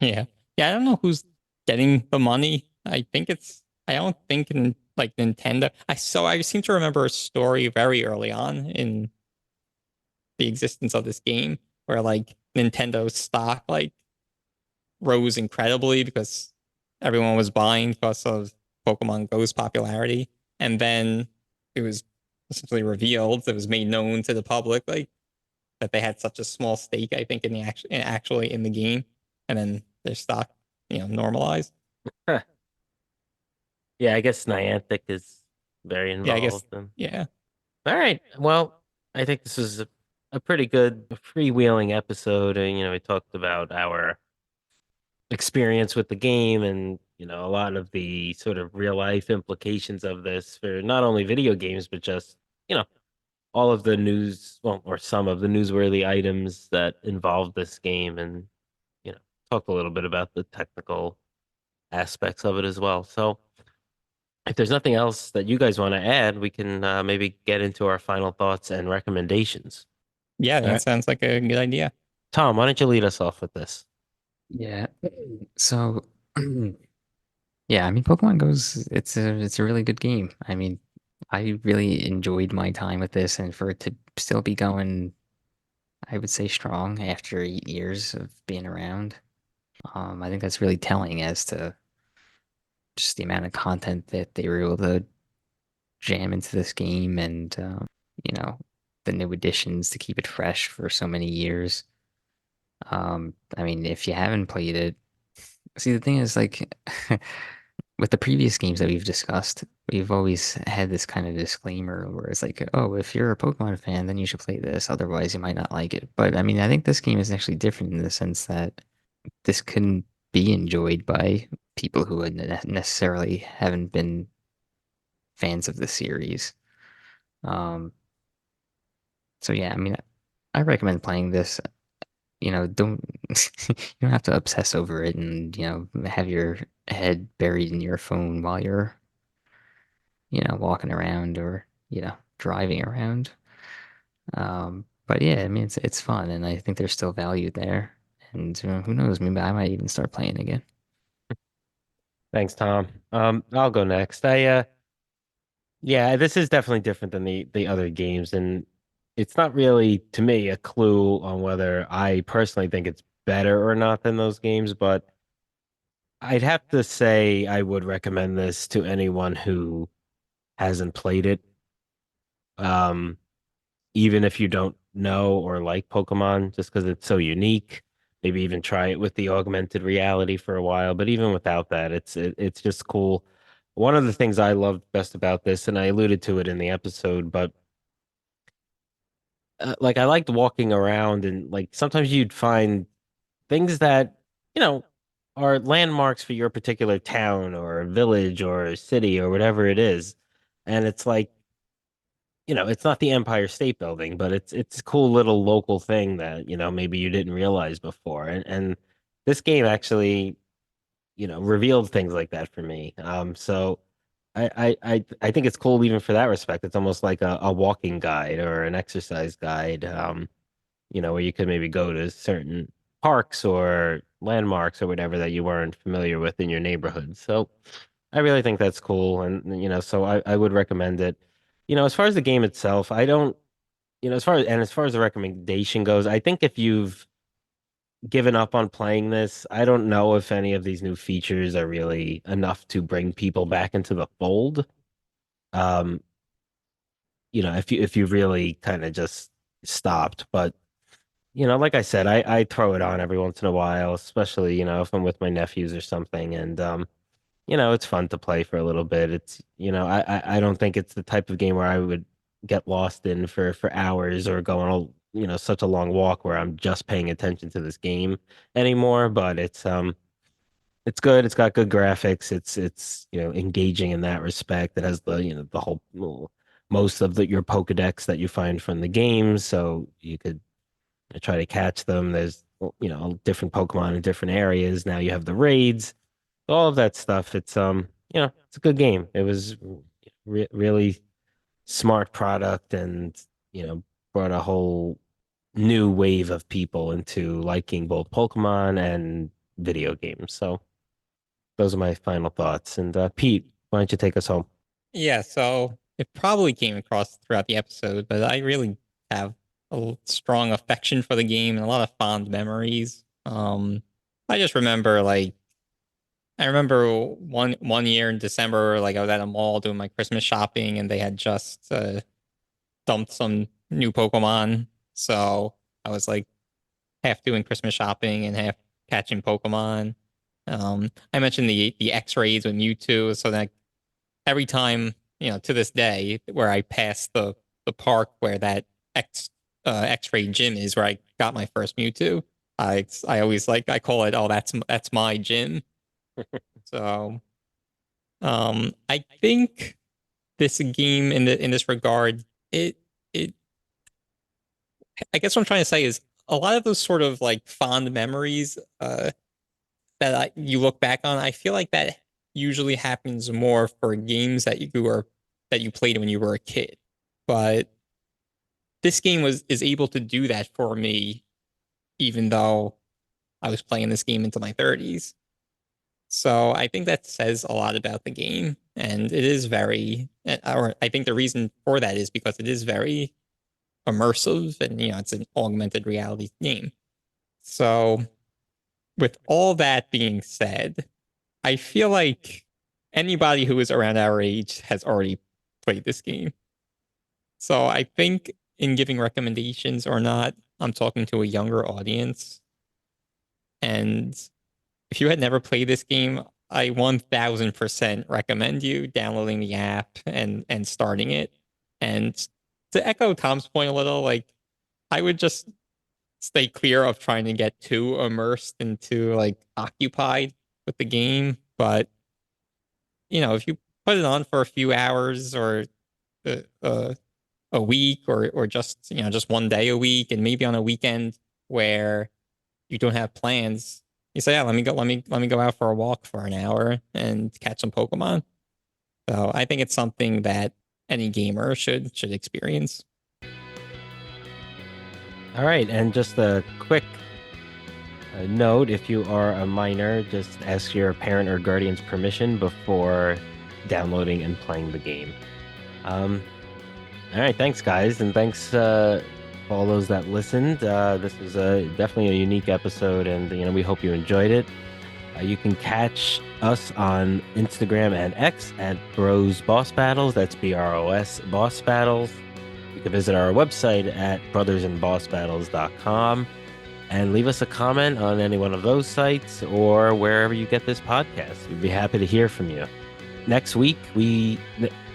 Yeah. Yeah, I don't know who's getting the money. I don't think in like Nintendo. I seem to remember a story very early on in the existence of this game where like Nintendo's stock like rose incredibly because everyone was buying because of Pokemon Go's popularity. And then it was essentially revealed, it was made known to the public, like that they had such a small stake, I think, in the actually in the game. And then their stock, normalized. Huh. Yeah, I guess Niantic is very involved. Yeah, I guess. Yeah. All right. Well, I think this is a pretty good freewheeling episode. And, we talked about our experience with the game and, a lot of the sort of real life implications of this for not only video games, but just, all of the news, or some of the newsworthy items that involve this game and, talked a little bit about the technical aspects of it as well. So if there's nothing else that you guys want to add, we can maybe get into our final thoughts and recommendations. Yeah, that sounds like a good idea. Tom, why don't you lead us off with this? Yeah. So, yeah, I mean, Pokemon Go's it's a really good game. I mean, I really enjoyed my time with this, and for it to still be going, I would say strong after 8 years of being around. I think that's really telling as to just the amount of content that they were able to jam into this game and, the new additions to keep it fresh for so many years. I mean, if you haven't played it, see, the thing is, like, with the previous games that we've discussed, we've always had this kind of disclaimer where it's like, oh, if you're a Pokemon fan, then you should play this. Otherwise, you might not like it. But I mean, I think this game is actually different in the sense that this couldn't be enjoyed by people who would necessarily haven't been fans of the series. Um, so yeah, I mean, I recommend playing this. Don't you don't have to obsess over it and have your head buried in your phone while you're walking around or driving around. But yeah, I mean it's fun, and I think there's still value there. And who knows, maybe I might even start playing again. Thanks, Tom. I'll go next. Yeah, this is definitely different than the other games, and it's not really to me a clue on whether I personally think it's better or not than those games, but I'd have to say I would recommend this to anyone who hasn't played it. Um, Even if you don't know or like Pokemon, just because it's so unique. Maybe even try it with the augmented reality for a while. But even without that, it's just cool. One of the things I loved best about this, and I alluded to it in the episode, but like I liked walking around and like sometimes you'd find things that, you know, are landmarks for your particular town or village or city or whatever it is. And it's like, it's not the Empire State Building, but it's a cool little local thing that, maybe you didn't realize before. And this game actually, revealed things like that for me. So I think it's cool even for that respect. It's almost like a walking guide or an exercise guide. Where you could maybe go to certain parks or landmarks or whatever that you weren't familiar with in your neighborhood. So I really think that's cool. And, so I would recommend it. As far as the game itself, I don't, as far as the recommendation goes, I think if you've given up on playing this, I don't know if any of these new features are really enough to bring people back into the fold. Um, if you really kind of just stopped, but like I said, I throw it on every once in a while, especially, if I'm with my nephews or something. And it's fun to play for a little bit. It's, I don't think it's the type of game where I would get lost in for hours or go on such a long walk where I'm just paying attention to this game anymore. But it's good. It's got good graphics. It's engaging in that respect. It has the whole most of your Pokedex that you find from the game, so you could try to catch them. There's different Pokemon in different areas. Now you have the raids, all of that stuff. It's a good game. It was really smart product, and brought a whole new wave of people into liking both Pokemon and video games. So those are my final thoughts. And Pete, why don't you take us home? Yeah, so it probably came across throughout the episode, but I really have strong affection for the game and a lot of fond memories. I just remember I remember one year in December, like I was at a mall doing my Christmas shopping, and they had just dumped some new Pokemon. So I was like half doing Christmas shopping and half catching Pokemon. I mentioned the X-rays with Mewtwo, so that every time, to this day, where I pass the park where that X-ray gym is, where I got my first Mewtwo, I always I call it, oh, that's my gym. So, I think this game in this regard, it I guess what I'm trying to say is a lot of those sort of like fond memories that you look back on, I feel like that usually happens more for games that you played when you were a kid. But this game is able to do that for me, even though I was playing this game into my 30s. So I think that says a lot about the game, and it is or I think the reason for that is because it is very immersive, and it's an augmented reality game. So with all that being said, I feel like anybody who is around our age has already played this game. So I think in giving recommendations or not, I'm talking to a younger audience. And if you had never played this game, I 1000% recommend you downloading the app and starting it. And to echo Tom's point a little, like I would just stay clear of trying to get too immersed into like occupied with the game. But if you put it on for a few hours or a week or just just one day a week, and maybe on a weekend where you don't have plans, you say, yeah, let me go out for a walk for an hour and catch some Pokemon. So I think it's something that any gamer should experience. All right, and just a quick note: if you are a minor, just ask your parent or guardian's permission before downloading and playing the game. All right, thanks, guys, and thanks for all those that listened. This was definitely a unique episode, and we hope you enjoyed it. You can catch us on Instagram and X at Bros Boss Battles. That's BROS Boss Battles. You can visit our website at brothersandbossbattles.com and leave us a comment on any one of those sites or wherever you get this podcast. We'd be happy to hear from you. Next week,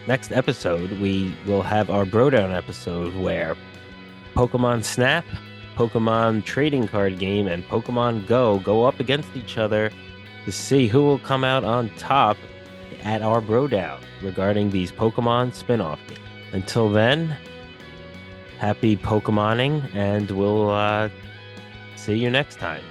next episode, we will have our Bro Down episode where Pokemon Snap, Pokemon Trading Card Game, and Pokemon go up against each other to see who will come out on top at our Bro Down regarding these Pokemon Spinoff games. Until then, happy Pokemoning, and we'll see you next time.